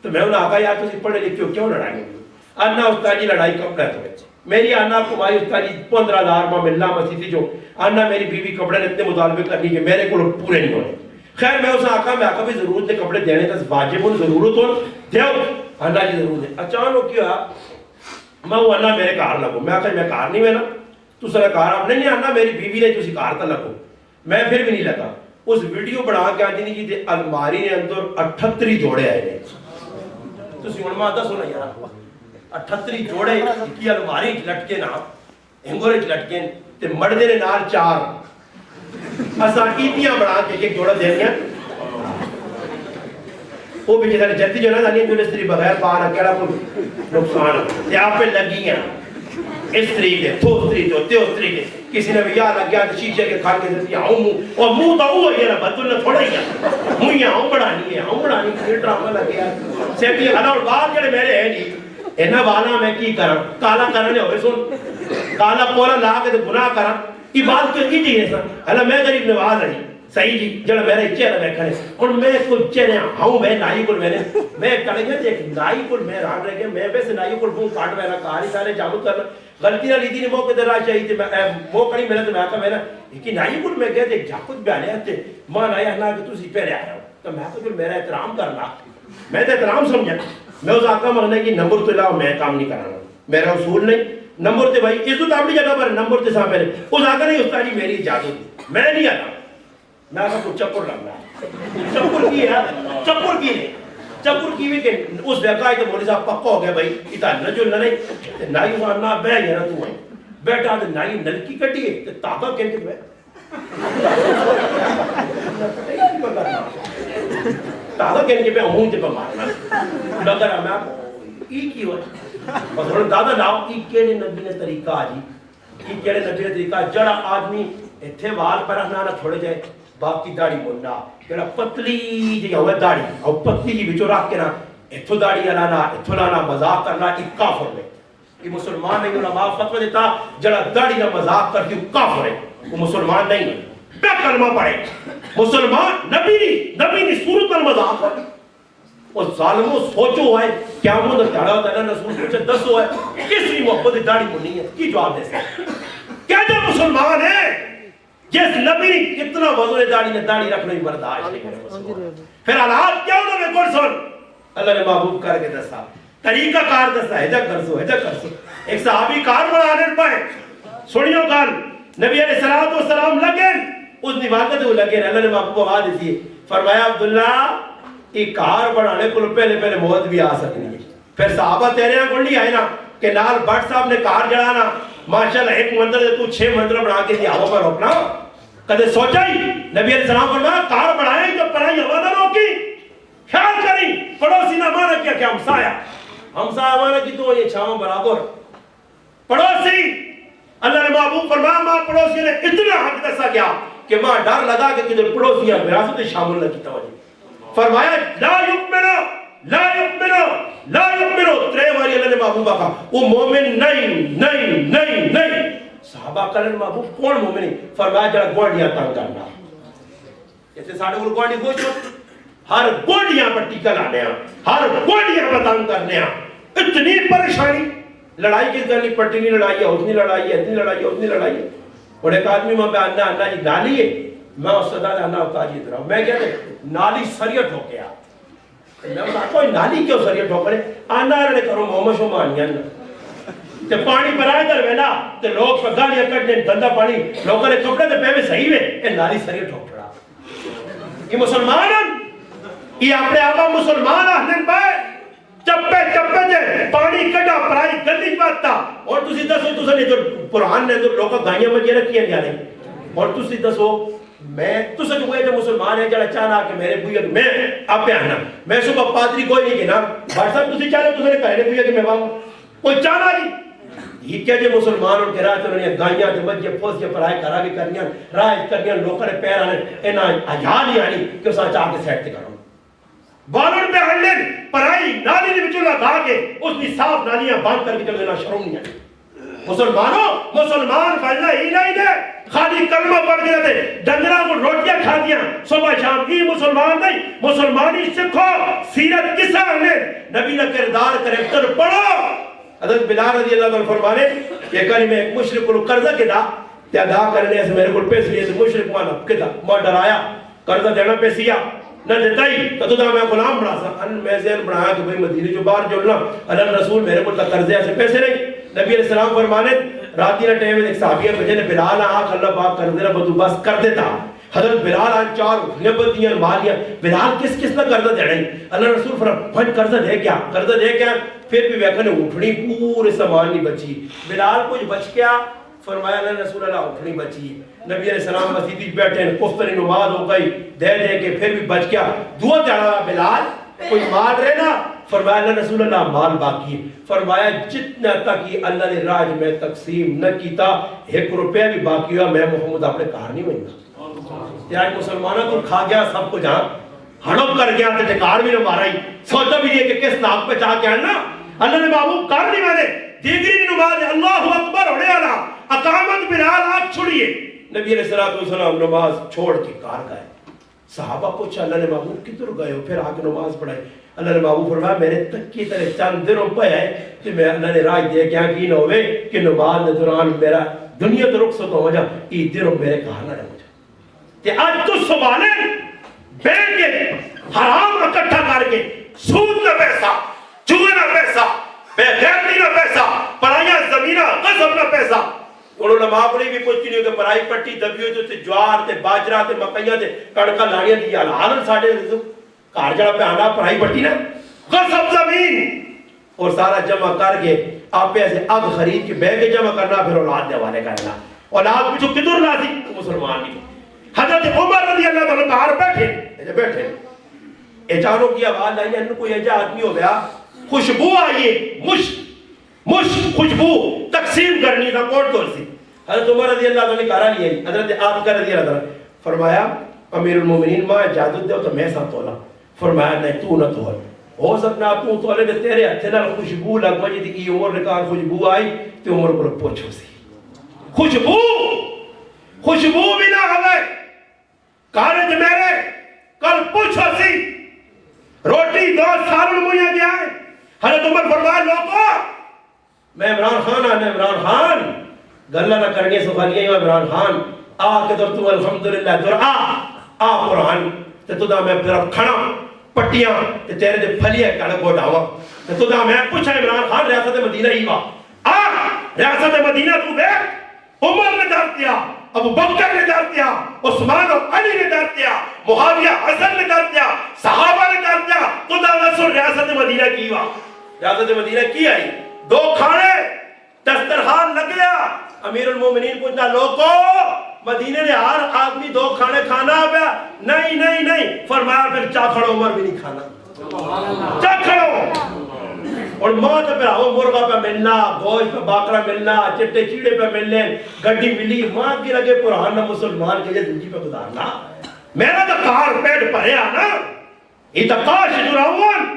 تو میں انہیں آقا یار تسی پڑھے لکھے ہو کیوں لڑائی ہوگی آنا استاد جی لڑائی کپڑے تو بچے میری آنا کو مائی استاد جی 15,000 ماں ملنا مسیحی جو آنا میری بیوی کپڑے اتنے مطالبے کرنی کہ میرے کو پورے نہیں ہونے خیر میں اسے آقا بھی ضرورت ہے کپڑے دینے کا واجب ہوں ضرورت ہوں دیو آنا جی ضرورت ہے اچانک کیا میں وہ آنا میرے کار لگو میں آقا میں کار نہیں میں نا تو سارا کار آپ نہیں آنا میری بیوی نے تسی کار تا لگو میں پھر بھی نہیں لگا اس ویڈیو بڑھا کے آتی نہیں جی الماری نے اندر 38 جوڑے آئے ہیں تو سیون ماتا سونا یار 38 جوڑے کی الماری لٹکے نا ہنگورے لٹکے تے مردے نے نال 4 اساں ایتیاں بڑھا کے ایک جوڑا دے دیا وہ بھی جیسے جلدی جو نا دانی جو استری بغیر باہر کیڑا کوئی نقصان تے آپ پہ لگی ہیں استری کے تو استری جو تے استری کے کسی نے بھی یاد لگیا تو شیشے کے کھا کے دیتی ہوں منہ اور منہ تو وہ ہے نا بدل نے تھوڑا ہی ہے منہ یہاں بڑھانی ہے ڈرامہ لگیا سیٹی اور بات جڑے میرے ہیں نہیں اینا والا میں کی کرا کالا کرنے ہوئے سن کالا پورا لا کے گناہ کرا یہ بات کیوں کی ہے سر اللہ میں غریب نواز رہی صحیح جی جڑا میرے چہرہ میں کھڑے اور میں کوئی چہرے ہوں میں نائی کل میں کڑے گیا ایک نائی کل میں ران رہ گیا میں ویسے نائی کل بھوں کاٹ میرا کاری سارے جامت کرنا غلطی نہ لیتی نے موقع در آج چاہیے تھے وہ کڑی میرے تو میں آقا میرا ایک نائی کل میں گیا ایک جاکت بیانے آتے ماں نائی احنا کہ تو سی پہلے آیا ہوں تو میں آقا جو میرا احترام کرنا میں تو احترام سمجھا میں اس آقا مغنے کی نمبر تو لاؤ میں کام نہیں کرانا میرا اصول نہیں نمبر تے بھائی عزت اپنی جگہ پر نمبر تے سا پہلے اس آگا نہیں استاد جی میری اجازت میں نہیں آتا میں آگا کو چپر لگنا چپر کی ہے چپر کی نہیں چپر کی بھی کہ اس بیقا ہے تو مولی صاحب پکا ہو گیا بھائی اتنا نجو نہیں نائی اس آنا بہ گیا نا تو ہے بیٹا تو نائی نلکی کٹی ہے تو تاقہ کہنے کے تاقہ کہنے کے پہ ہوں تے پہ مارنا لگر ہمیں آپ ایک ہی ہوئے بس ہوں دادا لاؤ ایک کیڑے نبی نے طریقہ آجی ایک کیڑے نبی نے طریقہ جڑا آدمی اتھے وال پر رکھنا نہ چھوڑے جائے باقی داڑی بولنا کہنا پتلی جی ہوئے داڑی اور پتلی جی بچو رکھ کے نا اتھو داڑی لانا اتھو لانا مذاق کرنا ایک کافر میں یہ مسلمان نہیں علماء فتوہ دیتا جڑا داڑی کا مذاق کرتی وہ کافر ہے وہ مسلمان نہیں ہے پہ کلمہ پڑھے مسلمان نبی نہیں صورت پر مذاق کرتی اور ظالموں سوچو ہے کیا مدد کھڑا ہوتا ہے رسول پوچھے دسو ہے کس لیے محبت داڑی بنی ہے کی جواب دے سکتے کیا جو مسلمان ہے جس نبی کتنا وضوع داڑی نے داڑی رکھنا ہی برداشت نہیں کرے پھر حالات کیا انہوں نے کون سن اللہ نے محبوب کر کے دستا طریقہ کار دستا ہے جا کرسو ایک صحابی کار بڑھانے پائے سنیو گال نبی علیہ السلام لگن اس نواقت وہ لگن اللہ نے محبوب آواز دیتی فرمایا عبداللہ ایک کار بڑھانے کو پہلے موت بھی آ سکنی ہے پھر صحابہ تیرے یہاں گنڈی آئے نا کہ نال بٹ صاحب نے کار جڑانا ماشاءاللہ ایک منظر دے تو 6 منظر بنا کے دیا ہوا پر روکنا کدے سوچا ہی نبی علیہ السلام فرمایا کار بڑھائیں تو پڑھائی ہوا نہ روکی خیال کریں پڑوسی نہ مانا کیا کہ ہمسایہ مانا کی تو یہ چھاواں برابر پڑوسی اللہ نے محبوب فرمایا ماں پڑوسی نے اتنا حق دسا گیا کہ ماں ڈر لگا کہ کدھر پڑوسیاں وراثت شامل نہ کی توجہ فرمایا لا یؤمنو ترے واری اللہ نے محبوب کہا وہ مومن نہیں صحابہ کلن محبوب کون مومن ہے فرمایا جڑا گوڑیاں تنگ کرنا جیسے ساڑھے وہ گوڑی خوش ہو ہر گوڑیاں پر ٹیکہ لانے ہیں ہر گوڑیاں پر تنگ کرنے ہیں اتنی پریشانی لڑائی کس کرنی پٹنی لڑائی ہے اتنی لڑائی ہے اور ایک آدمی میں آنا جی نالی ہے میں اس صدا جانا ہوتا جی ادھر میں کہتے نالی سریع ٹھوکیا میں کہا کوئی نالی کیوں سریع ٹھوکنے آنا رہنے کرو محمد شو مانیاں تے پانی برائے در ویلا تے لوگ پہ گالیاں کٹنے گندہ پانی لوگوں نے کپڑے تے پہوے صحیح ہے اے نالی سریع ٹھوک رہا یہ مسلمان یہ اپنے آقا مسلمان آہنن پائے چپے جے پانی کٹا پرائی گندی پاتا اور تسی دسو تسا نے جو قرآن نے جو لوگا گائیاں مجھے رکھیاں جانے اور تسی دسو میں تسا جو ہوئے جو مسلمان ہے جڑا چاہنا کہ میرے بوئے میں آپ پہ آنا میں صبح پادری کوئی نہیں کہنا بھائی صاحب تسی چاہنے تسا نے کہنے بوئے کہ میں وہاں کوئی چاہنا نہیں یہ کیا جو مسلمان اور گراہ تو انہیں گائیاں دے مجھے پھوس کے پڑھائی کرا بھی کرنیاں رائج کرنیاں لوکر پیر آنے انہاں آجاد ہی آنی کہ اسا چاہ کے سیٹ تے کرو بالون پہ ہلن پرائی نالی نے بچوں لگا کے اس نے صاف نالیاں باندھ کر کے چل دینا شروع نہیں ہے مسلمان بننا ہی نہیں دے خالی کلمہ پڑھ کے رہتے ڈنگرہ کو روٹیاں کھا دیا صبح شام کی مسلمان نہیں مسلمانی سکھو سیرت کسا ہمیں نبی نہ کردار کریکٹر پڑھو حضرت بلال رضی اللہ عنہ فرمانے کہ کل میں ایک مشرق کو قرضہ کے دا تے ادا کرنے سے میرے کو پیسے لیے سے مشرق مانا کتا ماں ڈرایا قرضہ دینا پیسیا نہ دیتا ہی تو دا میں غلام بڑھا سا ان میں ذہن بڑھایا کہ بھئی مدینہ جو باہر جولنا اللہ رسول میرے کو تا قرضے سے پیسے نہیں نبی علیہ السلام فرمانے راتی نہ ٹیم ایک صحابیہ بجے نے بلال آنکھ اللہ پاک کر دینا بدو بس کر دیتا حضرت بلال آن 4 نبتیاں مالیاں بلال کس نہ قرضہ دے رہی اللہ رسول فرمانے قرضہ دے کیا پھر بھی ویکھنے اٹھنی پورے سامان نہیں بچی بلال کچھ بچ گیا فرمایا اللہ رسول اللہ اٹھنی بچی نبی علیہ السلام مسجد بیٹھے پختری نماز ہو گئی دے کے پھر بھی بچ گیا دعا چڑھا بلال کوئی مال رہے نا فرمایا اللہ رسول اللہ مال باقی فرمایا جتنا تک یہ اللہ نے راج میں تقسیم نہ کیتا 1 روپیہ بھی باقی ہوا میں محمد اپنے کار نہیں بننا تیار مسلمانوں کو کھا گیا سب کو جہاں ہڑپ کر گیا تے ٹکار بھی نہ مارا ہی سوچا بھی یہ کہ کس ناک پہ چاہ کے آنا اللہ نے محبوب کار نہیں میں نے دیگری نماز اللہ اکبر ہونے والا اقامت بلال آپ چھوڑیے نبی علیہ السلام نماز چھوڑ کے کار گئے صحابہ پوچھا اللہ نے محبوب کدھر گئے ہو پھر آگے نماز پڑھائی اللہ نے محبوب فرمایا میرے تک کی طرح چند دنوں پہ ہے کہ میں اللہ نے راج دیا کیا کی نہ ہوئے کہ نماز دوران میرا دنیا تو رخصت ہو جا یہ دنوں میرے کہا نہ رہ جا کہ آج تو سبالے بیٹھ کے حرام اکٹھا کر کے سود نہ پیسہ چوہے نہ پیسہ بے غیرتی نہ پیسہ پرائیاں زمینہ غصب نہ پیسہ انہوں نے ماپڑی بھی کچھ نہیں کہ پرائی پٹی دبیو جو تے جوار تے باجرہ تے مکیاں تے کڑکا لانیاں دی حالن ساڑھے کار جڑا پہ آنا پرائی پٹی نا غصب زمین اور سارا جمع کر کے آپ پہ ایسے اگ خرید کے بے کے جمع کرنا پھر اولاد دے حوالے کرنا اولاد پچھو کدھر لازی تو مسلمان نہیں حضرت عمر رضی اللہ تعالیٰ باہر بیٹھے اچانو کی آواز آئی انہوں کوئی ایجا آدمی ہو گیا خوشبو آئیے مشک خوشبو تقسیم کرنی تھا کوٹ دور سی حضرت عمر رضی اللہ تعالیٰ نے کارا لیا حضرت عاتقہ رضی اللہ تعالیٰ فرمایا امیر المومنین ماں اجازت دے تو میں ساتھ تولا فرمایا نہیں تو نہ تول ہو سکنا تو تولے دے تیرے ہتھے نال خوشبو لگ بجی تھی ای عمر نے کہا خوشبو آئی تو عمر کو پوچھو سی خوشبو بھی نہ ہوئے کارج میرے کل پوچھو سی روٹی 2 سال مجھے گیا ہے حضرت عمر فرمایا لوگو میں عمران خان آنا عمران خان گلہ نہ کرنی سفالیہ ہوں عمران خان کے در تو الحمدللہ در قرآن تو دا میں پھر کھڑا پٹیاں تیرے دے پھلیے کڑا کو ڈاوا تو دا میں پوچھا عمران خان ریاست مدینہ ہی وا ریاست مدینہ تو بے عمر نے دار دیا ابو بکر نے دار دیا عثمان و علی نے دار دیا معاویہ حسن نے دار دیا صحابہ نے دار دیا تو دا نصر ریاست مدینہ کی وا ریاست مدینہ کی آئی 2 کھانے دسترخوان لگ گیا امیر المومنین پوچھنا لوگو مدینے نے ہر آدمی 2 کھانے کھانا پیا نہیں فرمایا پھر چاکھڑ عمر بھی نہیں کھانا چاکھڑو اور موت پہ آؤ مرغا پہ ملنا گوشت پہ باقرہ ملنا چٹے چیڑے پہ ملنے گڈی ملی ماں کی لگے پرانا مسلمان کے لیے زندگی پہ گزارنا میرا تو کار پیٹ پڑے آنا اتقاش جراؤن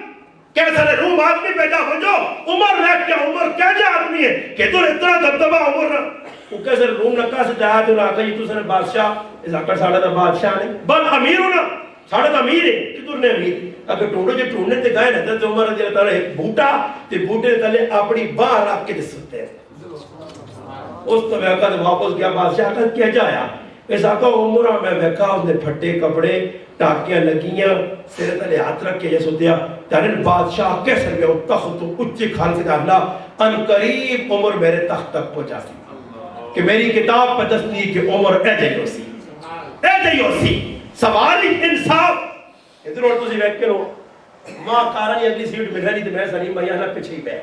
کیسے روم آدمی پیدا ہو جو عمر رہ کیا عمر کیا جا آدمی ہے کہ تو اتنا دبدبہ عمر رہ وہ کیسے روم نکا سے جایا تو ناکا یہ تو سنے بادشاہ اس آکر ساڑھا تھا بادشاہ نہیں بل امیر ہونا ساڑھا تھا امیر ہے کتر نے امیر اگر ٹونڈو جو ٹونڈنے تے گئے رہتا تو عمر رضی اللہ تعالیٰ ایک بھوٹا تے بھوٹے تلے اپنی باہر رکھ کے دے سکتے ہیں اس تو میں کہا واپس گیا بادشاہ کہا کیا جایا اس آقا عمرہ میں ویکھا اس نے پھٹے کپڑے ٹاکیاں لگیاں سیرے تلے ہاتھ رکھ کے جیسے دیا تارین بادشاہ کیسے گیا تخت اچھی کھال کے اللہ ان قریب عمر میرے تخت تک پہنچا سی کہ میری کتاب پہ دستی کہ عمر اے جائیو سی سوالی انصاف ادھر اور تسی بیٹھ کے رو ماں کارانی اگلی سیٹ مل رہی تھی میں سلیم بھائی آنا پیچھے ہی پہ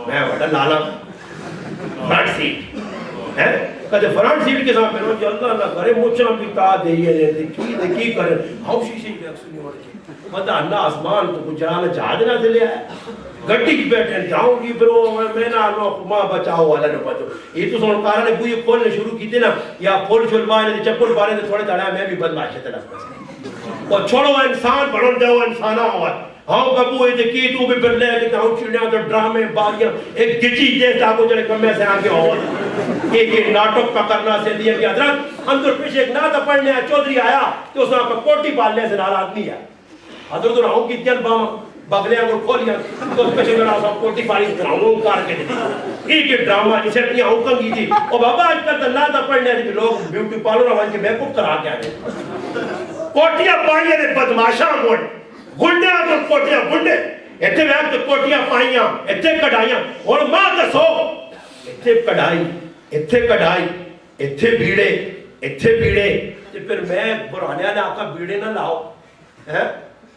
میں وڈا لالا فرنٹ سیٹ کہتے فرنٹ سیٹ کے ساتھ پہنو جو اللہ اللہ کرے مچھاں بھی تا دئیے دے کی کرے ہاؤ شیشے ہی بیک سنی ہوڑے مدہ اللہ آسمان تو کچھ جانا جہاز نہ دے لیا ہے گھٹی کی بیٹھے جاؤں گی برو میں نہ آنو ماں بچاؤ والا نہ بچو یہ تو سنو کارا نے بوئی کھولنے شروع کی تھی نا یا پھول شلوانے دے چپل بارے دے تھوڑے تڑا میں بھی بدماشے تھے لگتا اور چھوڑو انسان بڑھن جاؤ انسانہ ہوا ہاں بابو یہ کی تو بھی پھر لے کے ہاں چڑیاں تو ڈرامے باغیاں ایک گچی جیسا کو جڑے کمے سے آگے ہوا ایک ناٹک کا کرنا سے دیا کہ حضرت اندر پیچھے ایک ناتا پڑھنے چودھری آیا تو اس نے آپ کو کوٹی پالنے سے نالا آدمی ہے حضرت رہوں کی تین بغلیاں کو کھولیا تو اس پیچھے میرا سب کوٹی پالی دراؤں کار کے دیتی ایک ڈرامہ جسے اپنی آنکھیں کی تھی اور بابا آج کل تو ناتا پڑھنے تھے لوگ بیوٹی پالو رہا کہ میں کو کرا کے آگے کوٹیاں پائیاں دے بدماشاں موڑ گنڈے آتے کوٹیاں گنڈے اتھے ویک تو کوٹیاں پائیاں اتھے کڑھائیاں اور ماں دسو اتھے کڑھائی اتھے بیڑے پھر میں برانے نے آقا بیڑے نہ لاؤ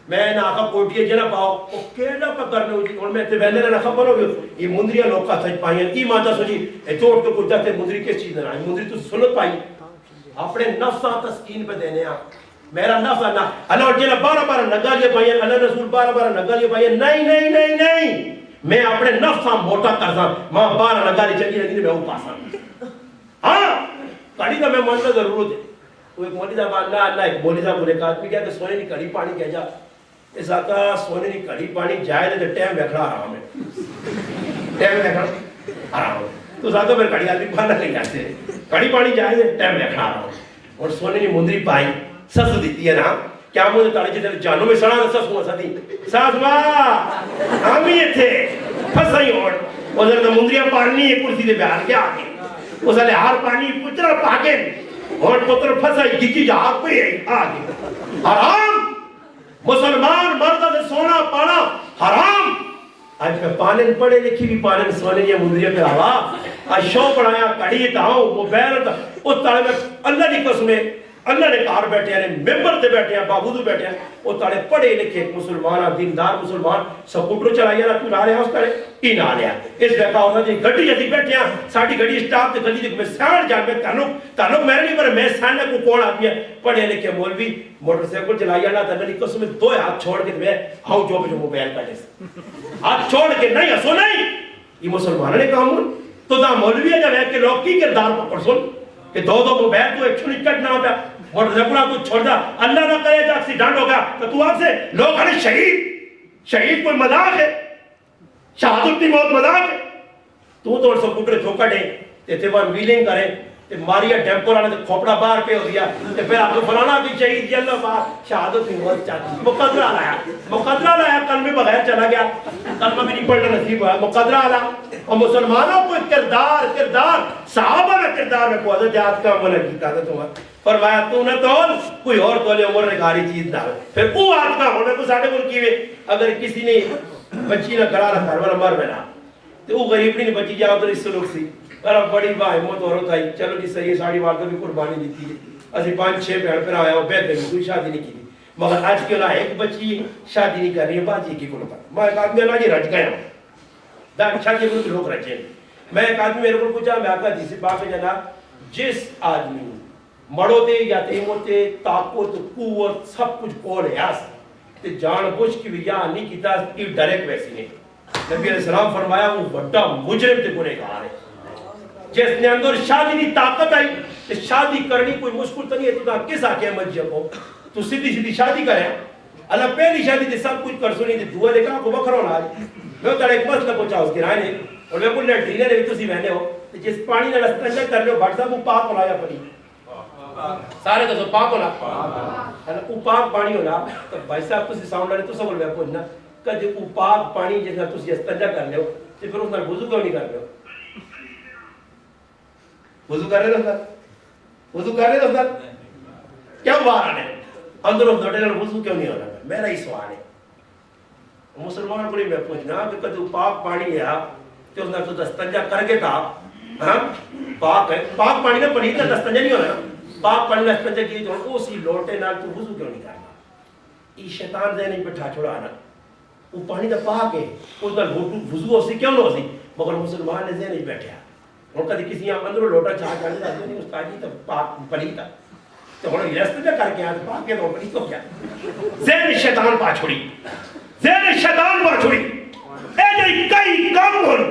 میں نہ آقا کوٹیاں جنہ پاؤ وہ کیڑا پا کرنے ہوئی اور میں اتھے ویلے نہ خبر ہو گئی یہ مندریاں لوکا سج پائیاں ای ماں دسو جی اتھے اٹھ کے کچھ جاتے مندری کس چیز نہ آئی مندری تو سنت پائی اپنے نفسہ تسکین پہ دینے آپ میرا نفع نہ اللہ اور جنہ بارہ نگا لیا بھائی اللہ رسول بارہ نگا لیا بھائی نہیں میں اپنے نفع موٹا کرتا ماں بارہ نگا لی چلی لگی میں وہ پاسا ہاں کڑی کا میں ماننا ضرورت ہے وہ ایک مولی صاحب اللہ ایک مولی صاحب بولے کہا کیا کہ سونے نہیں کڑی پانی کہہ جا اس آقا سونے نہیں کڑی پانی جائے دے تو ٹیم بیکھڑا آرام ہے ٹیم بیکھڑا آرام ہے تو اس آقا پھر کڑی آدمی پانا نہیں جاتے کڑی پانی جائے دے ٹیم بیکھڑا آرام ہے اور سونے نہیں مندری پائی سس دیتی ہے نا کیا مجھے تاڑی جیتے جانوں میں سڑا سس ہوا سا دی ساس ماں آمی یہ تھے پھنسا ہی اور ادھر تو مندریاں پانی ہے کرسی دے بیار کے آگے اس لئے ہار پانی پچرا پاگے اور پتر پھنسا ہی گیچی جا آگ پہ آگے حرام مسلمان مردہ سے سونا پانا حرام آج میں پانن پڑھے لکھی بھی پانن سونے یا مندریہ پہ آوا آج شو پڑھایا کڑی تاؤں موبائل تا اس تارے میں اللہ کی قسم ہے اللہ نے کار بیٹھے ہیں ممبر تے بیٹھے ہیں بابودو بیٹھے ہیں وہ تارے پڑھے لکھے مسلمان دیندار مسلمان سپورٹر چلائیے نا تو نہ لیا اس تارے ہی نہ لیا اس بے کا ہوتا جی گھڑی جیسی بیٹھے ہیں ساڑھی گھڑی اسٹاپ تے گھڑی دیکھ میں سان جان میں تعلق میرے نہیں پر میں سان کو کون آدمی ہے پڑھے لکھے مولوی موٹر سائیکل چلائیے نا تو اللہ کی قسم دو ہاتھ چھوڑ کے میں ہاؤ جو جو موبائل کا جیسے ہاتھ چھوڑ کے نہیں ہسو نہیں یہ مسلمانوں نے کہا ہوں تو دا مولوی ہے جب ہے کہ لوگ کی کردار پکڑ سن کہ دو موبائل تو ایک چھوڑی کٹ نہ ہوتا موٹر سائیکل تو چھوڑ دا اللہ نہ کرے جب ایکسیڈنٹ ہوگا تو تو آپ سے لوگ ہمیں شہید کوئی مذاق ہے شہادت کی موت مذاق ہے تو اور سکوٹر دھوکا دے تے بار ویلنگ کرے تے ماریا ڈیمپو لانے تے کھوپڑا باہر پہ ہو گیا تے پھر آپ کو فلانا بھی شہید جی اللہ باہر شہادت کی موت چاہتی مقدرہ لایا کلمے بغیر چلا گیا کلمہ بھی نہیں پڑھنا نصیب ہوا مقدرہ لا اور مسلمانوں کو کردار صحابہ میں کردار میں کو حضرت جہاد کا منع کیتا تھا تمہیں فرمایا تو نہ تول کوئی اور تولے عمر نکاری چیز نہ ہو پھر وہ آج کا ہونے کو ساڑھے ملکی میں اگر کسی نے بچی نہ کرا رکھا والا مر بنا تو وہ غریبی نے بچی جاؤ تو اس سلوک سی پر بڑی با ہمت عورت آئی چلو جی صحیح ساڑھی والدہ بھی قربانی دیتی ہے اسی 5-6 بہن پر آیا ہو بیت گئی کوئی شادی نہیں کی مگر آج کے اللہ ایک بچی شادی نہیں کر رہی ہے باجی کی کلو پر میں ایک آدمی اللہ جی رج گیا دار شادی کو لوگ رچے میں ایک آدمی میرے کو پوچھا میں آقا جیسے باپ جناب جس آدمی مڑو دے یا تیمو تے طاقت قوت سب کچھ کول ہے آس تے جان بوجھ کی بھی یہاں نہیں کیتا یہ ڈائریکٹ ویسی نہیں نبی علیہ السلام فرمایا وہ بڑا مجرم تے گنہگار ہے جس نے اندر شادی کی طاقت آئی تے شادی کرنی کوئی مشکل تو نہیں ہے تو کس آکے مجھے کو تو سیدھی شادی کرے اللہ پہلی شادی تے سب کچھ کر سنی تے دعا لے کہا کو بکھرو نہ آج میں تڑے ایک مسئلہ پوچھا اس کے رائے نے اور میں بولنے ڈیلر ہے تو سی بہنے ہو جس پانی نے رستنجا کر لے بھٹ صاحب وہ پاک ہونا پڑی سارے تو پاک ہونا وہ پاک پانی ہونا تو بھائی صاحب تسی ساؤنڈ لے تو سب میں پوچھنا کہ وہ پاک پانی جیسا تسی استنجا کر لے ہو تو پھر اس نے وضو کیوں نہیں کر رہے ہو وضو کر رہے ہو وضو کر رہے ہو کیا بات آنے اندر اس دوٹے نے وضو کیوں نہیں ہونا میرا ہی سوال ہے مسلمان کو نہیں میں پوچھنا کہ کدو پاک پانی ہے تو اس نے تو استنجا کر کے تھا پاک ہے پاک پانی نے پنیر نہ استنجا نہیں ہونا پاک پانی نے استنجا کی تو اسی لوٹے نال تو وضو کیوں نہیں کرنا یہ شیطان ذہن نہیں بٹھا چھوڑانا وہ پانی تو پاک ہے اس نال وضو اسی کیوں نہ ہوسی مگر مسلمان نے ذہن نہیں بیٹھا اور کدی کسی اندر لوٹا چاہ جانے لگے نہیں استاد جی تو پاک پنیر تھا تو ہن یہ استنجا کر کے پاک ہے تو پنیر تو کیا ذہن شیطان پا چھوڑی ذہن شیطان پا چھوڑی اے جو کئی کام ہن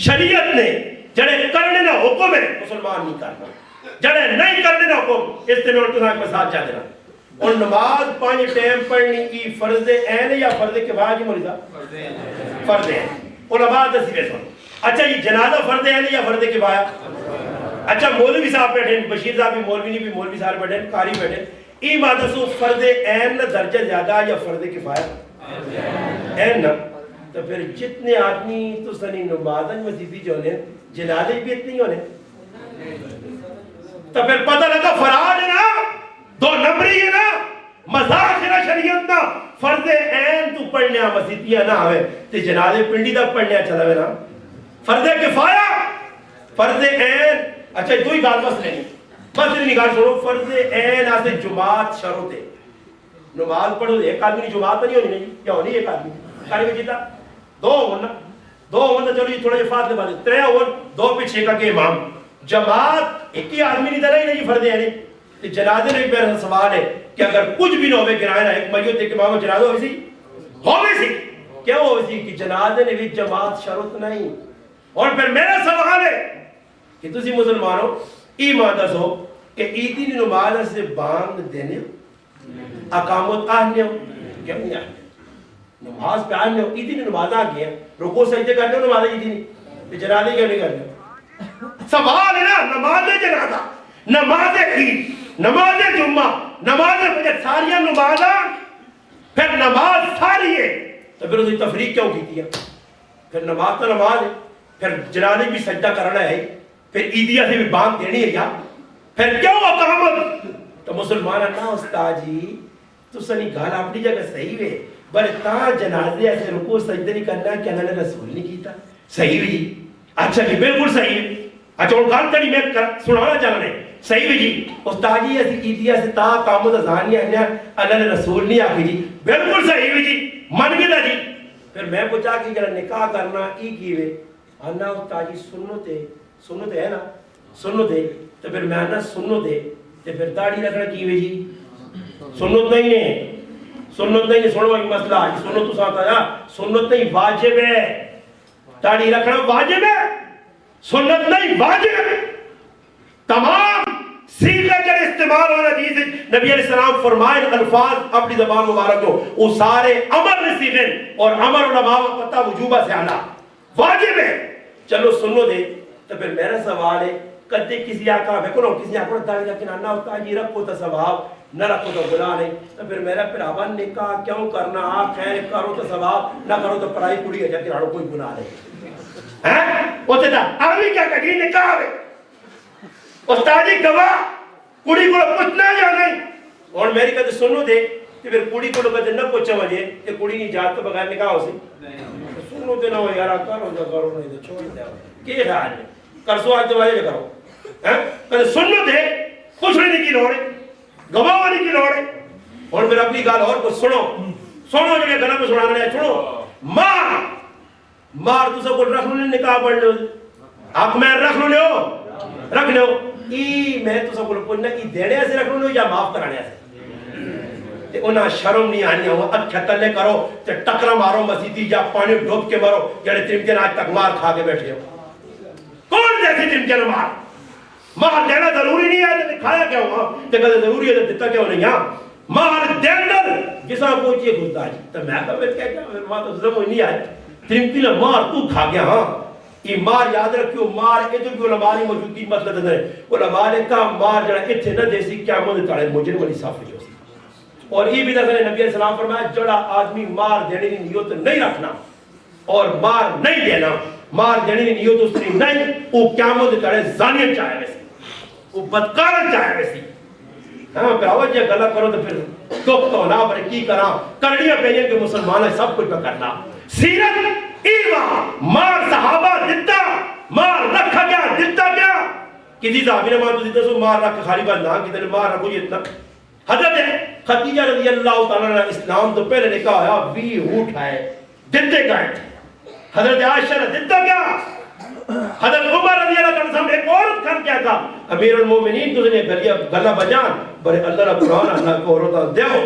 شریعت نے جڑے کرنے نہ حکم ہے مسلمان نہیں کرنا جڑے نہیں کرنے نہ حکم استعمال تو ساتھ ساتھ جا دینا اور نماز 5 ٹائم پڑھنی کی فرض عین ہے یا فرض کفایہ کی مولا فرض ہے علماء دسی وے سن اچھا یہ جنازہ فرض عین ہے یا فرض کفایہ اچھا مولوی صاحب بیٹھے بشیر صاحب بھی مولوی نہیں بھی مولوی صاحب بیٹھے قاری بیٹھے ای مادسو فرض عین درجہ زیادہ یا فرض کفایہ عین نہ تو پھر جتنے آدمی تو سنی نمازن وظیفی جو نے جنازے بھی اتنے ہونے تو پھر پتہ لگا فراد ہے نا 2 نمبری ہے نا مذاق ہے نا شریعت نا فرض عین تو پڑھنے وظیفیاں نہ ہوئے تو جنازے پنڈی دا پڑھنے چلا ہوئے نا فرض کفایہ فرض عین اچھا دو ہی گال بس نہیں بس نہیں گال چھوڑو فرض عین آسے جماعت شروط ہے نماز پڑھو ایک آدمی جماعت نہیں ہونی نہیں یا ہونی ایک آدمی کاری میں جیتا 2 ہونا 2 ہونا چلو یہ تھوڑا جی فاصلے بات 3 ہون 2 پیچھے کا کہ امام جماعت ایک ہی آدمی نہیں دلائی نہیں فرض ہے نہیں جنازے میں میرا سوال ہے کہ اگر کچھ بھی نہ ہوئے گرائے نہ ایک میت ایک امام جنازہ ہوئے سی کیا ہوئے سی کہ جنازے نے بھی جماعت شرط نہیں اور پھر میرا سوال ہے کہ تسی مسلمانوں ایمان دسو کہ عیدی نماز سے بانگ دینے اقامت آنے ہو کیا نہیں آنے نماز پہ آنے ہو عیدی نماز آگئے ہیں رکو سجدے کرنے ہو نماز عیدی نہیں جنازے کیوں نہیں کرنے سوال ہے نا نماز جنازہ نماز عید نماز جمعہ نماز فجر ساریاں نمازاں پھر نماز ساری ہے تو پھر اسے تفریق کیوں کی ہے پھر نماز تو نماز ہے پھر جنازے بھی سجدہ کرنا ہے پھر عیدیہ سے بھی بانگ دینی ہے یا پھر کیوں اقامت تو مسلمان نہ استاد جی تو سنی گھر اپنی جگہ صحیح ہے بڑے تا جنازے ایسے رکوع سجدے نہیں کرنا کہ اللہ نے رسول نہیں کیتا صحیح بھی جی اچھا جی بالکل صحیح ہے اچھا اور گل تڑی میں سنانا چاہنے صحیح بھی جی استاد جی ایسی کیتی ہے تا کام دا ذہن نہیں آیا اللہ نے رسول نہیں آکھی جی بالکل صحیح بھی جی من گیا جی پھر میں پوچھا کہ جڑا نکاح کرنا ای کیویں انا استاد جی سنت ہے نا سنت ہے تو پھر میں نا سنت ہے تے پھر داڑھی رکھنا کیویں جی سنت نہیں ہے سنت نہیں ہے سنو ایک مسئلہ ہے سنت تو ساتھ آیا سنت نہیں واجب ہے داڑھی رکھنا واجب ہے سنت نہیں واجب تمام سیغے کے استعمال ہونا حدیث نبی علیہ السلام فرمائے الفاظ اپنی زبان مبارک ہو وہ سارے امر سیغے اور امر علماء کو پتہ وجوبہ سے آنا واجب ہے چلو سنو دے تو پھر میرا سوال ہے کدے کسی آقا میں کلو کسی آقا داڑھی رکھنا نہ ہوتا جی رکھو تو ثواب نہ رکھو تو گناہ نہیں تو پھر میرا پھراوا نکاح کیوں کرنا آپ خیر کرو تو ثواب نہ کرو تو پڑھائی پوری ہو جائے کہ کوئی گناہ نہیں ہیں ہوتے تھا ابھی کیا کہی نکاح ہے استاد جی گواہ کڑی کو پوچھنا یا نہیں اور میری کہتے سنو دے کہ پھر کڑی کو کہتے نہ پوچھا مجھے کہ کڑی نہیں جات تو بغیر نکاح ہو سی سنو دے نہ ہو یارا کرو نہ کرو نہیں تو چھوڑ دے کیا خیال ہے کرسو آج تو واجہ کرو کہتے سنو دے پوچھنے کی لوڑ ہے گواہ ہونے کی لوڑ ہے اور پھر اپنی گال اور کچھ سنو سنو جو کہ گلا پہ سنانا ہے سنو مار تو سب کو رکھ لو نکاح پڑھ لو آپ میں رکھ لو ای میں تو سب کو پوچھنا ای دینے سے رکھ لو یا معاف کرانے سے تے انہاں شرم نہیں آنی ہوا اکھے تلے کرو تے ٹکرا مارو مسیدی یا پانی ڈوب کے مرو جڑے تمکن آج تک مار کھا کے بیٹھے ہو کون جیسی تمکن مار دینا ضروری نہیں ہے تے کھایا کیا ہوا تے کہتے ضروری ہے تے دیتا کیا نہیں ہاں مار دینا جسا پوچھئے خدا جی تو میں کہا پھر کیا ماں تو ضرور نہیں آئے تمکن مار تو کھا گیا ہاں یہ مار یاد رکھیو مار ادھر بھی علماء نے موجودی مطلب ہے علماء نے کہا مار جڑا اتھے نہ دیسی قیامت تاڑے مجرم والی صافی جو سی اور یہ بھی دسنے نبی علیہ السلام فرمایا جڑا آدمی مار دینے کی نیت نہیں رکھنا اور مار نہیں دینا مار دینے کی نیت اس نے نہیں وہ قیامت تاڑے زانیت چاہے ویسی وہ بدکارت چاہے ویسی ہاں پہ آواز یہ گلہ کرو تو پھر دکھ تو نہ پر کی کرا کرنیاں پہنے کہ مسلمان ہے سب کچھ پہ کرنا سیرت ایمان مار صحابہ دیتا مار رکھا گیا دیتا گیا کسی صحابی نے مار تو دیتا سو مار رکھ خالی بات نہ کسی نے مار رکھو یہ اتنا حضرت خدیجہ رضی اللہ تعالیٰ نے اسلام تو پہلے نکاح آیا 20 اونٹ آئے دیتے گئے حضرت عائشہ نے دیتا گیا حضرت عمر رضی اللہ تعالیٰ سامنے ایک عورت کھان کیا تھا امیر المومنین تو نے گلہ بجان بڑے اللہ نے قرآن اللہ کو عورتہ دیو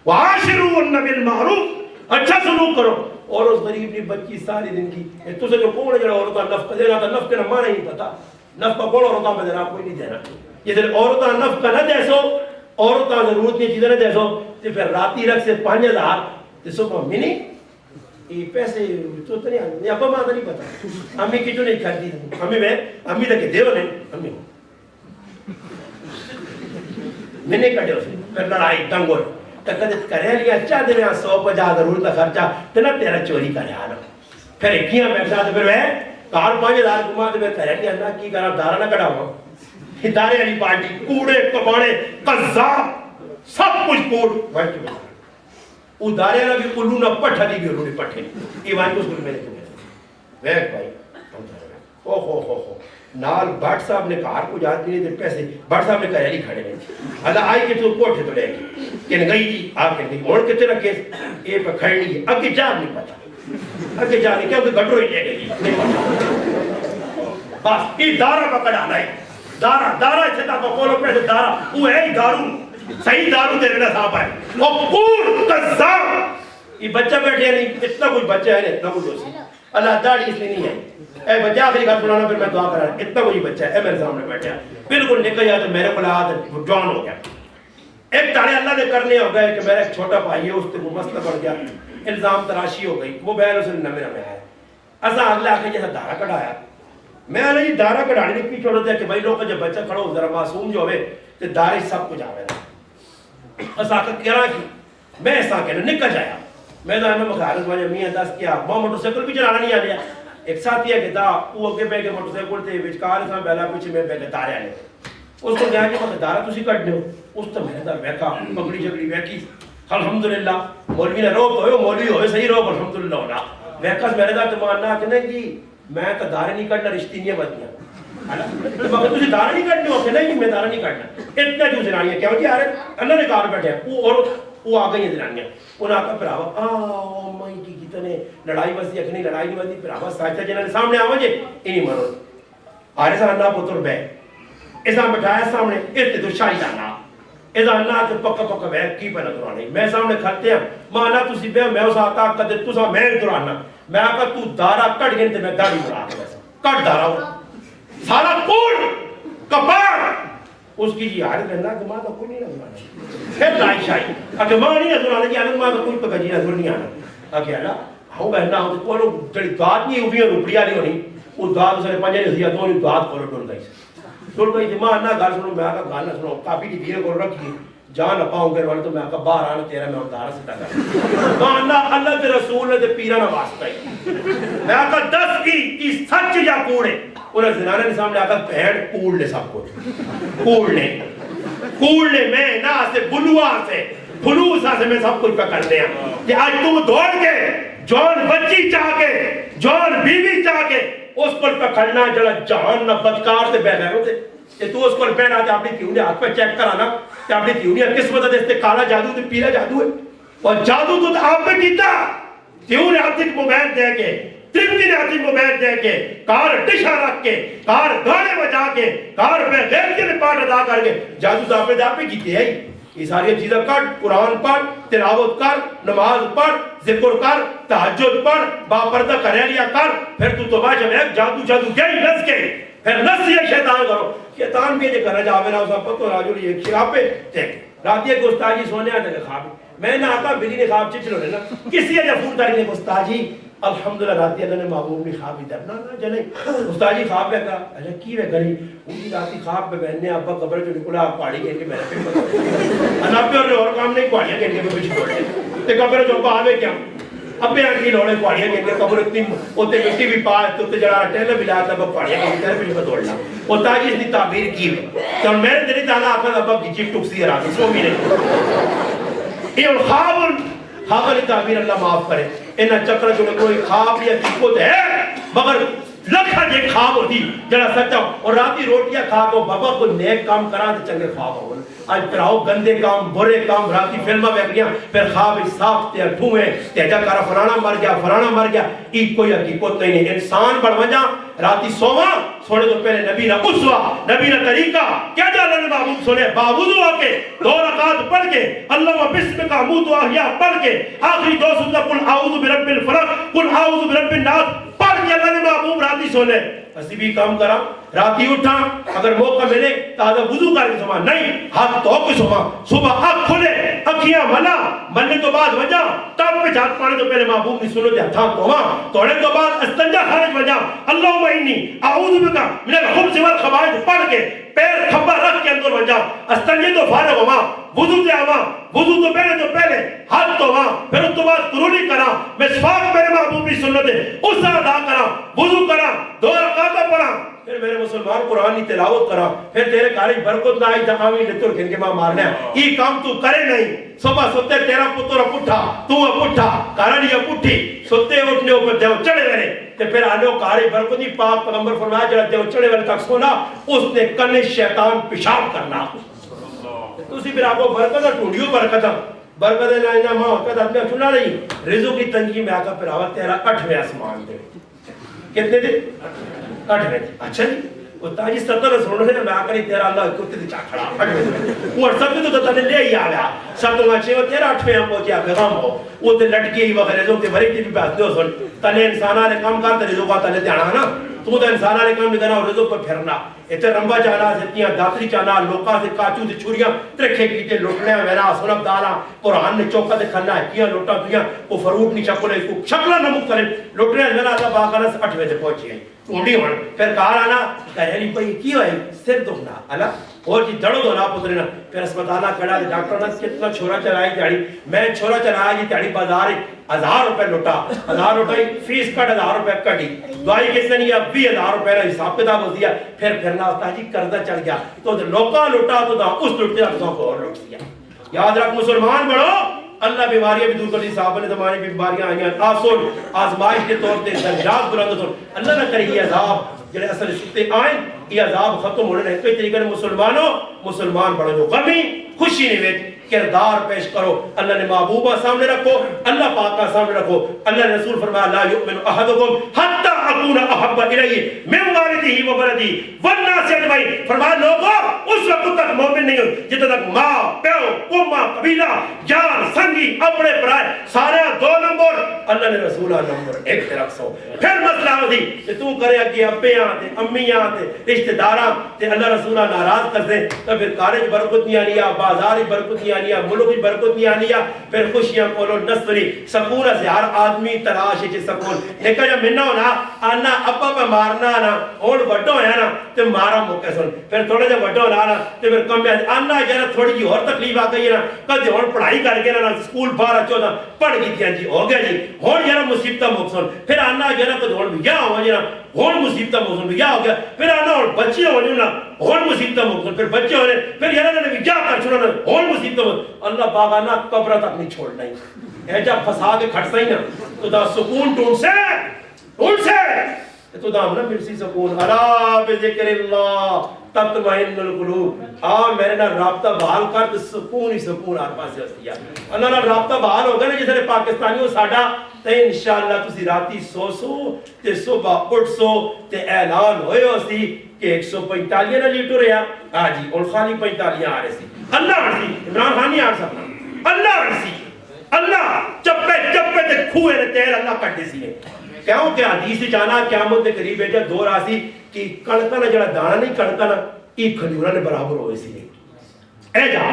وعاشرون بالمعروف اچھا سلوک کرو اور اس غریب کی بچی ساری دن کی تو سے جو کون ہے جڑا عورتہ نفقہ دینا تھا نفقہ نہ مانا ہی پتا نفقہ کون عورتہ میں دینا کوئی نہیں دینا یہ دن عورتہ نفقہ نہ دے سو عورتہ ضرورت کی چیزیں نہ دے سو تو پھر راتی رکھ سے 5000 تو صبح منی یہ پیسے تو نہیں آنے ابا ماں نہیں پتا امی کی جو نہیں کھاتی امی تک دیو نہیں امی میں نے کٹے اسے پھر لڑائی دنگل تکدت کرے لیا چاہ دے میں 150 ضرورت کا خرچہ تینا تیرا چوری کرے آنا پھر ایکیاں بیٹھا تو پھر وہ کار 5000 گھما تو پھر کرے لیا اللہ کی کرا دارہ نہ کڑا ہوا ادارے علی پارٹی کوڑے کباڑے قذاب سب کچھ کوڑ بیٹھ کے ادارے علی بھی کلو نہ پٹھا دی بھی انہوں نے پٹھے ایوان کو سکول میں لے کے ویک بھائی ہو نال بھٹ صاحب نے کار کو جات دینے دے پیسے بھٹ صاحب نے کہہ لی کھڑے نہیں اللہ آئی کہ تو کوٹھے تو لے گی کہ گئی جی آپ کے نہیں موڑ کے تیرا کیس اے پہ کھڑی ہے اگے جان نہیں پتا اگے جان نہیں کیا کہ گھٹرو ہی لے گئی نہیں پتا بس یہ دارہ پکڑ آنا ہے دارہ چھے تا کو کولو پیسے دارہ وہ ہے ہی دارو صحیح دارو دے رہنا صاحب ہے وہ پور قذاب یہ بچہ بیٹھے نہیں اتنا کچھ بچہ ہے اتنا کچھ ہوسی اللہ داڑھی اس میں نہیں ہے اے بچہ آخری بات سنانا پھر میں دعا کرا اتنا کوئی بچہ ہے اے میرے سامنے بیٹھا بالکل نکل جاتا میرے کو لگا جوان ہو گیا ایک تاڑے اللہ نے کرنے ہو گئے کہ میرا ایک چھوٹا بھائی ہے اس سے وہ مسئلہ بڑھ گیا الزام تراشی ہو گئی وہ بہن اسے نمے نمے آئے ایسا اگلے آخر جیسا دارہ کڑھایا میں نے یہ دارہ کڑھانے نے پیچھے چھوڑا دیا کہ بھائی لوگ جب بچہ کھڑا ہو ذرا معصوم جو ہوئے تو دارے سب کچھ آوے رہا ایسا آخر کہنا کی میں ایسا کہنا نکل جایا میں تو ہمیں مخارج واجہ میاں دست کیا ماں موٹر سیکل بھی چلانا نہیں آلیا ایک ساتھی ہے کہ دا وہ اگے بے کے موٹر سیکل تھے وچکار ساں بیلا پیچھے میں بے کے دارے آنے اس کو جہاں کہ دارہ تسی کٹ دے اس تو میں نے دار بیکا پکڑی جگڑی بیکی الحمدللہ مولوی نے روک ہوئے مولوی ہوئے صحیح روک الحمدللہ ہونا میں کس میرے دا تمہارنا کہ نہیں جی میں تو دارے نہیں کرنا رشتی نہیں بدیاں مگر تجھے دارے نہیں کرنے ہوتے نہیں میں دارے نہیں کرنا اتنا جو زنانیاں کیا جی آرے اللہ نے کار بیٹھے وہ عورت وہ آ گئی ہیں زنانیاں انہوں نے کہا پھراوا آہ مائی کی کتنے لڑائی بستی اکھنی لڑائی نہیں بستی پھراوا ساتھا جنہوں نے سامنے آوہ جے انہی مرو آرے سا اللہ پتر بے ایسا بٹھایا سامنے اتنے تو شاہی جانا ایسا اللہ تو پکا پکا بے کی پہنا درانے میں سامنے کھلتے ہیں مانا تو سی بے میں اس آتا کدے تو سا میں درانا میں آقا تو دارا کٹ گئے میں داڑی مرا کٹ دارا ہو سارا پور کپار اس کی جی حالت اللہ کہ ماں تو کوئی نہیں نظرانا پھر لائی شاہی اگر ماں نہیں نظرانا جی اللہ ماں تو کوئی پکا جی نظر نہیں آنا اگر اللہ ہوں بہنہ ہوں تو کولو جڑی داد نہیں ہوئی ہیں روپڑیا نہیں ہونی وہ داد اسے پنجے نہیں سیا دونی داد کولو ڈول گئی ڈول گئی ماں نہ گال سنو میں آقا گال نہ سنو کافی کی دیرے کو رکھی جان نہ پاؤں گے والے تو میں آقا باہر آنا تیرا میں دارہ سے ٹکر ماں اللہ تے رسول نے تے پیرا نہ واسطہ ہی میں آقا 10 کی سچ یا کوڑے انہیں زنانہ نے سامنے آقا پہڑ کوڑ لے سب کچھ کوڑ لے میں نہ سے بلوہ سے فلوسہ سے میں سب کچھ پکڑ لیا کہ آج تم دوڑ کے جون بچی چاہ کے جون بیوی چاہ کے اس پر پکڑنا جڑا جہان نہ بدکار سے بہر ہوتے کہ تو اس پر پہنا تے اپنی تیوں نے ہاتھ پہ چیک کرانا تے اپنی تیوں نے قسمت دے تے کالا جادو تے پیلا جادو ہے اور جادو تو آپ پہ کیتا تیوں نے ہاتھ موبائل دے کے ترپتی نے ہاتھ موبائل دے کے کار ڈشا رکھ کے کار گانے بجا کے کار پہ غیر کے پاٹ ادا کر کے جادو تو آپ پہ کیتے ہیں یہ ساری چیزیں کر قرآن پڑھ تلاوت کر نماز پڑھ ذکر کر تہجد پڑھ باپردہ کریلیا کر پھر تو باجہ میں جادو گئی نس کے پھر نس یہ شیطان کرو شیطان بھی یہ کرنا جاوے نا اسا پتو راجو یہ شراب پہ دیکھ رات یہ گستاجی سونے آتا ہے خواب میں نے آقا بلی نے خواب چچلو نے نا کسی ہے جب فون داری نے گستاجی الحمدللہ راتی اللہ نے محبوب نے خواب ہی درنا نا جنے گستاجی خواب ہے کہا اچھا کی ہے کری انہی راتی خواب پہ بہننے ابا قبر جو نکلا آپ پاڑی کے میں پہ پتہ انابے اور کام نہیں پاڑیاں کے میں پیچھے دوڑ لے تے قبر جو ابا آوے کیا ابے آنکی لوڑے پاڑیاں کے قبر اتنی ہوتے مٹی بھی پائے تو تے جڑا ٹیلے بھی لاتا ابا پاڑیاں کے تیرے پیچھے دوڑنا وہ تاجی اس نے تعبیر کی ہے تو میرے دلی تعالیٰ آقا ابا کی جیب ٹکسی ہے راتی سو بھی نہیں یہ خواب علی تعبیر اللہ معاف کرے انہا چکر جو کوئی خواب یا حقیقت ہے مگر لکھا جے خواب ہوتی جڑا سچا اور راتی روٹیاں کھا کو بابا کو نیک کام کرا دے چنگے خواب ہو آج پھراؤ گندے کام برے کام راتی فلمہ میں گیا پھر خواب صاف تے ڈھوئے تے جا کرا فلانا مر گیا ایک کوئی حقیقت نہیں انسان بڑھ وجہ راتی سوما سونے تو پہلے نبی نہ اسوا نبی نہ طریقہ کیا جا اللہ نے محبوب سنے باوضو آ کے 2 رکعت پڑھ کے اللہ و بسم کا موت و احیاء پڑھ کے آخری 2 سجدہ قل اعوذ برب الفلق قل اعوذ برب الناس پڑھ کے اللہ نے محبوب راتی سونے اسی بھی کام کرا راتی اٹھا اگر موقع ملے تازہ وضو کر کے سما نہیں ہاتھ تو کے سما صبح آنکھ کھلے اکھیاں منا مننے تو بعد وجہ تب پہ جھات پانے تو پہلے محبوب نے سنو دے ہتھاں توڑے تو بعد استنجا خارج وجہ اللہم انی اعوذ بکا من الخبث والخبائث پڑھ کے پیر کھبا رکھ کے اندر وجہ استنجے تو فارغ ہوا وضو تے آوا وضو تو پہلے ہاتھ تو ہوا پھر اس تو بعد قرونی کرا مسواک میرے محبوب کی سنت ہے اس ادا کرا وضو کرا 2 رکعتیں پڑھا پھر میرے مسلمان قرآن کی تلاوت کرا پھر تیرے کارج برکت نہ آئی جہاوی لتر کھن کے ماں مارنا ہے یہ کام تو کرے نہیں صبح ستے تیرا پتر پٹھا تو پٹھا کارنی پٹھی ستے اٹھنے اوپر دیو چڑھے ویرے تے پھر آنے کارج برکتی پاک پیغمبر فرمایا جڑا دیو چڑھے ویرے تک سونا اس نے کنے شیطان پیشاب کرنا تو اسی پھر آپ کو برکت ٹوڑیو برکت برکت نہ ماں وقت اپنے چنا نہیں رزق کی تنگی میں آقا پھر آوت تیرا 8ویں آسمان دے کتنے دے 8ویں اچھا جی وہ تاجی 17 سننے سے میں آقا نہیں تیرا اللہ کتے دے چاکھڑا 8ویں وہ 17 تو تنے لے ہی آیا 17 چھے وہ تیرا 8ویں ہم پہنچے آپ غم ہو وہ تے لٹکی ہی وغیرہ رزق تے بھری تی بھی بات دو سن تنے انسانہ نے کام کرتے رزق آتا لے دیانا نا تو تے انسانہ نے کام نکنا اور رزق پر پھرنا اتنے رمبا چانا زتیاں داتری چانا لوکا سے کاچو سے چھوڑیاں ترکھے کیتے لٹنے ویرا سنب دالا قرآن نے چوکا دے کھنا ہے کیا لوٹا دویاں وہ فروٹ نہیں چکو لے اس کو شکلہ نمک کرے لٹنے ویرا اللہ باقرہ سے 8ویں سے پہنچی ہے اونڈی ہون پھر کار آنا کہہ رہی پئی کی ہوئی سر دکھنا اللہ اور جی دڑو دو نا پترنا پھر اسپتالہ کھڑا دے ڈاکٹر نے کتنا چھوڑا چلائی دیاڑی میں چھوڑا چلایا جی دیاڑی بازار 1000 روپے لوٹا 1000 روپے فیس کٹ 1000 روپے کٹی دوائی کس نے نہیں اب 20000 روپے کا حساب کتاب ہو دیا پھر پھرنا ہوتا جی قرضہ چڑھ گیا تو لوکا لوٹا تو اس لوٹیا تو کو اور لوٹ دیا یاد رکھ مسلمان بڑھو اللہ بیماریاں بھی دور کر دی صحابہ نے زمانے میں بیماریاں آئیں آسن آزمائش کے طور تے درجات بلند ہون اللہ نہ کرے یہ عذاب جڑے اصل ستے آئیں یہ عذاب ختم ہونے نے کوئی طریقے مسلمان بڑھو جو غمی خوشی نہیں ویٹ کردار پیش کرو اللہ نے محبوبہ سامنے رکھو اللہ پاک کا سامنے رکھو اللہ نے رسول فرمایا لا یؤمن احدکم حتی اکون احب الیہ من والدہ و ولدہ والناس اجمعین فرمایا لوگوں اس وقت تک مومن نہیں ہو جتنے تک ماں پیو قومہ قبیلہ جان سنگی اپنے برائے سارے دو نمبر اللہ نے رسولہ نمبر ایک تے رکھ سو پھر مسئلہ ہو دی کہ تو کرے کہ ابیاں تے امیاں تے رشتہ داراں تے اللہ رسولہ ناراض کر دے تو پھر کارج برکت نہیں آنی بازار برکت نہیں آنی ملک برکت نہیں آنی پھر خوشیاں کولو نصری سکون سے ہر آدمی تلاش ہے سکون ایک جب منہ ہونا آنا ابا پہ مارنا نا اور وڈو ہے نا تے مارا موقع سن پھر تھوڑے جب وڈو ہونا نا تے پھر کم ہے آنا جانا تھوڑی جی اور تکلیف آ گئی ہے نا کدے اور پڑھائی کر کے نا سکول بارہ چودہ پڑھ گئی تھی جی ہو گیا جی اور جانا مصیبتہ موقع پھر آنا جانا کدے اور بھی یا ہو جانا اور مصیبتہ موقع یا ہو گیا پھر آنا اور بچے ہو جانا اور مصیبتہ موقع پھر بچے ہونے پھر یانا نے جا کر چھوڑا اور مصیبتہ موقع اللہ پاک آنا قبرہ تک نہیں چھوڑنا ہی اے جب پھسا کے کھٹ سہی نا تو دا سکون ٹون سے تو دا ہمنا مرسی سکون علا بذکر اللہ تطمئن القلوب میرے نہ رابطہ بحال کر تو سکون ہی سکون آر پاس سے ہستی اللہ نہ رابطہ بحال ہوگا نا جیسے پاکستانی ہو ساڑا تے انشاءاللہ تسی راتی سو تے صبح اٹھ سو تے اعلان ہوئے ہو سی کہ 145 نہ لیٹر رہا جی اور خالی 45 آ رہے سی اللہ رسی عمران خان نہیں آ سکتا اللہ رسی اللہ چپے تے کھوئے نے تیر اللہ کٹے سی ہے کیوں کہ حدیث جانا قیامت کے قریب ہے دور آسی کہ کڑکا نہ جڑا دانا نہیں کڑکا نہ ایک کھجورہ نے برابر ہوئے سی نہیں اے جا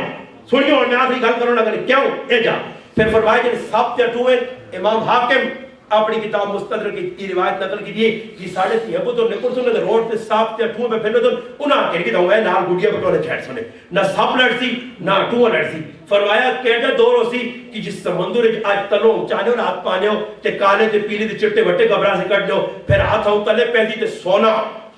سنیو اور میں آخری گل کروں نہ کریں کیوں اے جا پھر فرمائے جن سب تے امام حاکم اپنی کتاب مستدرک کی روایت نقل کی دیئے جی ساڑھے تھی ابو تو نکل سنے روڈ تے ساپ تے اٹھوں میں پھرنے تو انہاں کہنے کی دعوے نال گوڑیا بٹونے چھیٹ سنے نہ ساپ لڑسی نہ اٹھوں لڑسی فرمایا کہتا دور ہو سی کہ جس سمندر آج تلو چانے اور ہاتھ پانے ہو تے کالے تے پیلے تے چٹے وٹے گبرا سے کٹ دو پھر ہاتھ ہوں تلے پہنی تے سونا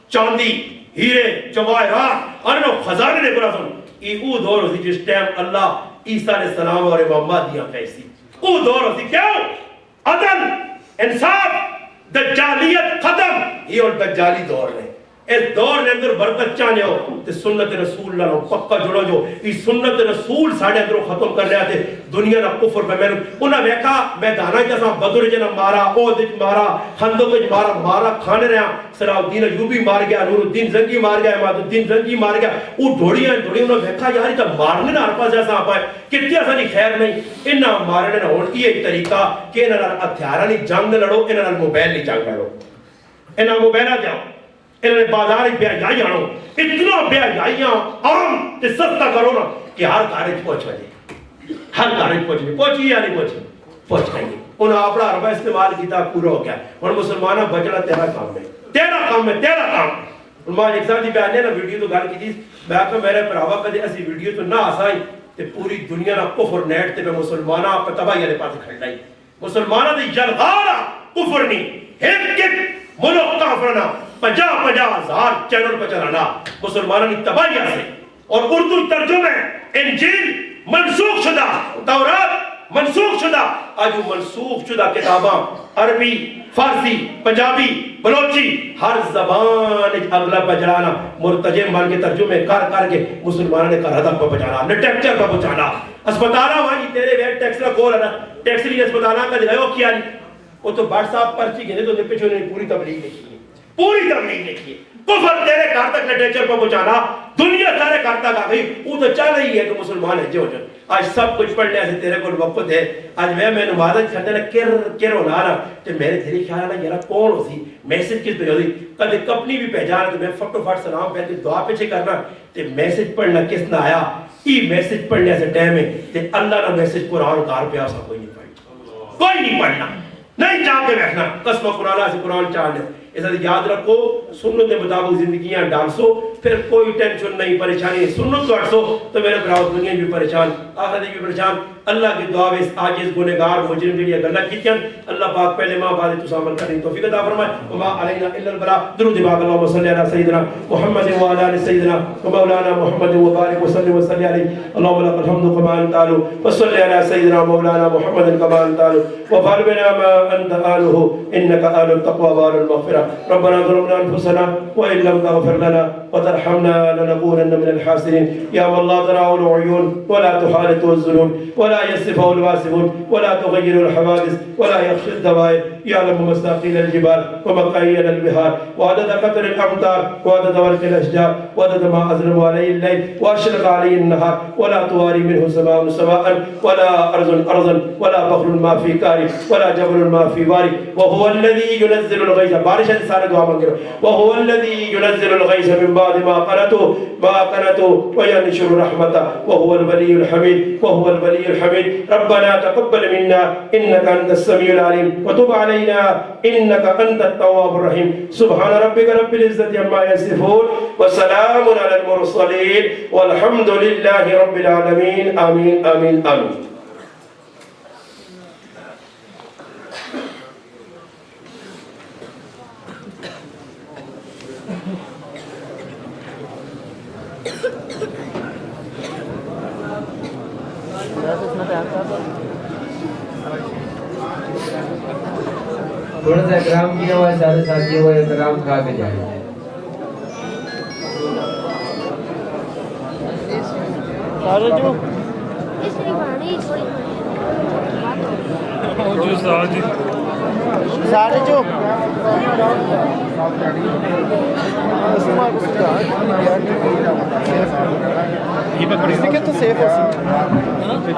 چاندی ہیرے جواہرات اور نو خزانے نے برا سن یہ او دور ہو سی جس ٹائم اللہ عیسیٰ علیہ السلام اور محمد دیا کیسی او دور ہو سی کیوں عدل انصاف دجالیت ختم یہ اور دجالی دور ہے اس دور نے اندر برکت چاہنے ہو تے سنت رسول اللہ نو پکا جڑو جو اس سنت رسول ساڑھے اندر ختم کر لیا تھے دنیا نا کفر پہ میں انہاں ویکھا میں دانا جیسا بدر جنا مارا اودج مارا خندق مارا کھانے رہا صلاح الدین ایوبی مار گیا نور الدین زنگی مار گیا اماد الدین زنگی مار گیا وہ ڈھوڑیاں انہاں ویکھا یاری تا مارنے نہ ہرپا جیسا آپ آئے کتنی سانی خیر نہیں انہاں مارنے نہ ہوڑ یہ طریقہ کہ انہاں ہتھیارہ نہیں جنگ لڑو انہاں موبائل نہیں جنگ لڑو انہاں موبائل نہ جاؤ انہوں نے بازار بے حیائی آنو اتنا بے حیائیاں عام تے سستا کرو نا کہ ہر کارج پہنچ جائے ہر کارج پہنچی یا نہیں پہنچ گئی انہوں نے اپنا عربہ استعمال کیتا پورا ہو گیا اور مسلمانہ بچنا تیرا کام ہے تیرا کام علماء ایک ساتھ ہی بیان ہے نا ویڈیو تو گال کی تھی میں کہا میرے پراوا کدے ایسی ویڈیو تو نہ آسائی تے پوری دنیا نا کفر نیٹ تے پہ مسلمانہ پہ تباہی والے پاس کھڑ لائی مسلمانہ تے جلغارا کفر نہیں ہیک ملک کافرنا 50,000 چینل پر چلانا مسلمانوں نے تباہی سے اور اردو ترجمہ انجیل منسوخ شدہ تورات منسوخ شدہ آج وہ منسوخ شدہ کتاباں عربی فارسی پنجابی بلوچی ہر زبان اگلا پجرانا مرتجم بن کے ترجمے کر کے مسلمانوں نے کر ہدف پر پجانا لیکچر پر پہنچانا اسپتالہ وہاں جی تیرے ویٹ ٹیکس کا کول ہے نا ٹیکس لی اسپتالہ کا دلائیو کیا نہیں وہ تو بٹ صاحب پرچی گھنے تو پیچھے انہوں نے پوری تبلیغ لکھی ہے پوری تبلیغ لکھی ہے کفر تیرے گھر تک لٹریچر پر پہنچانا دنیا تیرے گھر تک آ گئی وہ تو چاہ رہی ہے کہ مسلمان ہے جو آج سب کچھ پڑھنے سے تیرے کو وقت ہے آج میں نمازت کرنے لگا کر ہونا رہا کہ میرے دلی خیال آنا یارا کون ہو سی میسج کس پہ ہو سی کدے کپنی بھی پہچانا تو میں فٹو فٹ سلام پہ دعا پیچھے کرنا تے میسج پڑھنا کس نہ آیا ای میسج پڑھنے سے ٹائم ہے تے اللہ کا میسج قرآن کار پہ آسا کوئی نہیں پڑھنا نہیں چاہ کے بیٹھنا قسم قرآن سے قرآن چاہنے اس لیے یاد رکھو سنت مطابق زندگیاں ڈال سو پھر کوئی ٹینشن نہیں پریشانی سنت کو اٹھ سو تو میرے براؤ دنیا بھی پریشان آخر دی پریشان اللہ کی دعا ویس عاجز گنہگار مجرم جڑی گلاں کیتیاں اللہ پاک پہلے ماں بعد تو عمل کرنے توفیق عطا فرمائے وما علینا الا البلاغ درود پاک اللهم صل علی سیدنا محمد وعلى ال سیدنا ومولانا محمد وبارك وسلم وصلی علیہ اللهم لك الحمد كما انت اهل وصل على سيدنا مولانا محمد كما انت اهل وفعل بنا ما انت اهله انك اهل التقوى وأهل المغفرة ربنا ظلمنا انفسنا وان لم تغفر لنا وترحمنا لنكونن من الخاسرين يا من لا تراه العيون ولا تحالطه الظنون ولا يصفه الواسفون ولا تغير الحوادث ولا يخشى الدوائر يعلم مستقيل الجبال ومكاين البحار وعدد قطر الامطار وعدد ورق الاشجار وعدد ما اظلم عليه الليل واشرق عليه النهار ولا تواري منه سماء سماء ولا ارض ارضا ولا بحر ما في كاري ولا جبل ما في واري وهو الذي ينزل الغيث بارش انسان دعا مانگے وهو الذي ينزل الغيث من بعد ما قنطوا وينشر رحمته وهو الولي الحميد وهو الولي الحميد ربنا تقبل منا انك انت السميع العليم وتب علينا انك انت التواب الرحيم سبحان ربك رب العزة عما يصفون وسلام على المرسلين والحمد لله رب العالمين آمين آمين آمين تھوڑا سا اکرام کیا ہوا ہے سارے ساتھیوں کو اکرام کھا کے جائیں سارے جو سارے جو تو سیف ہے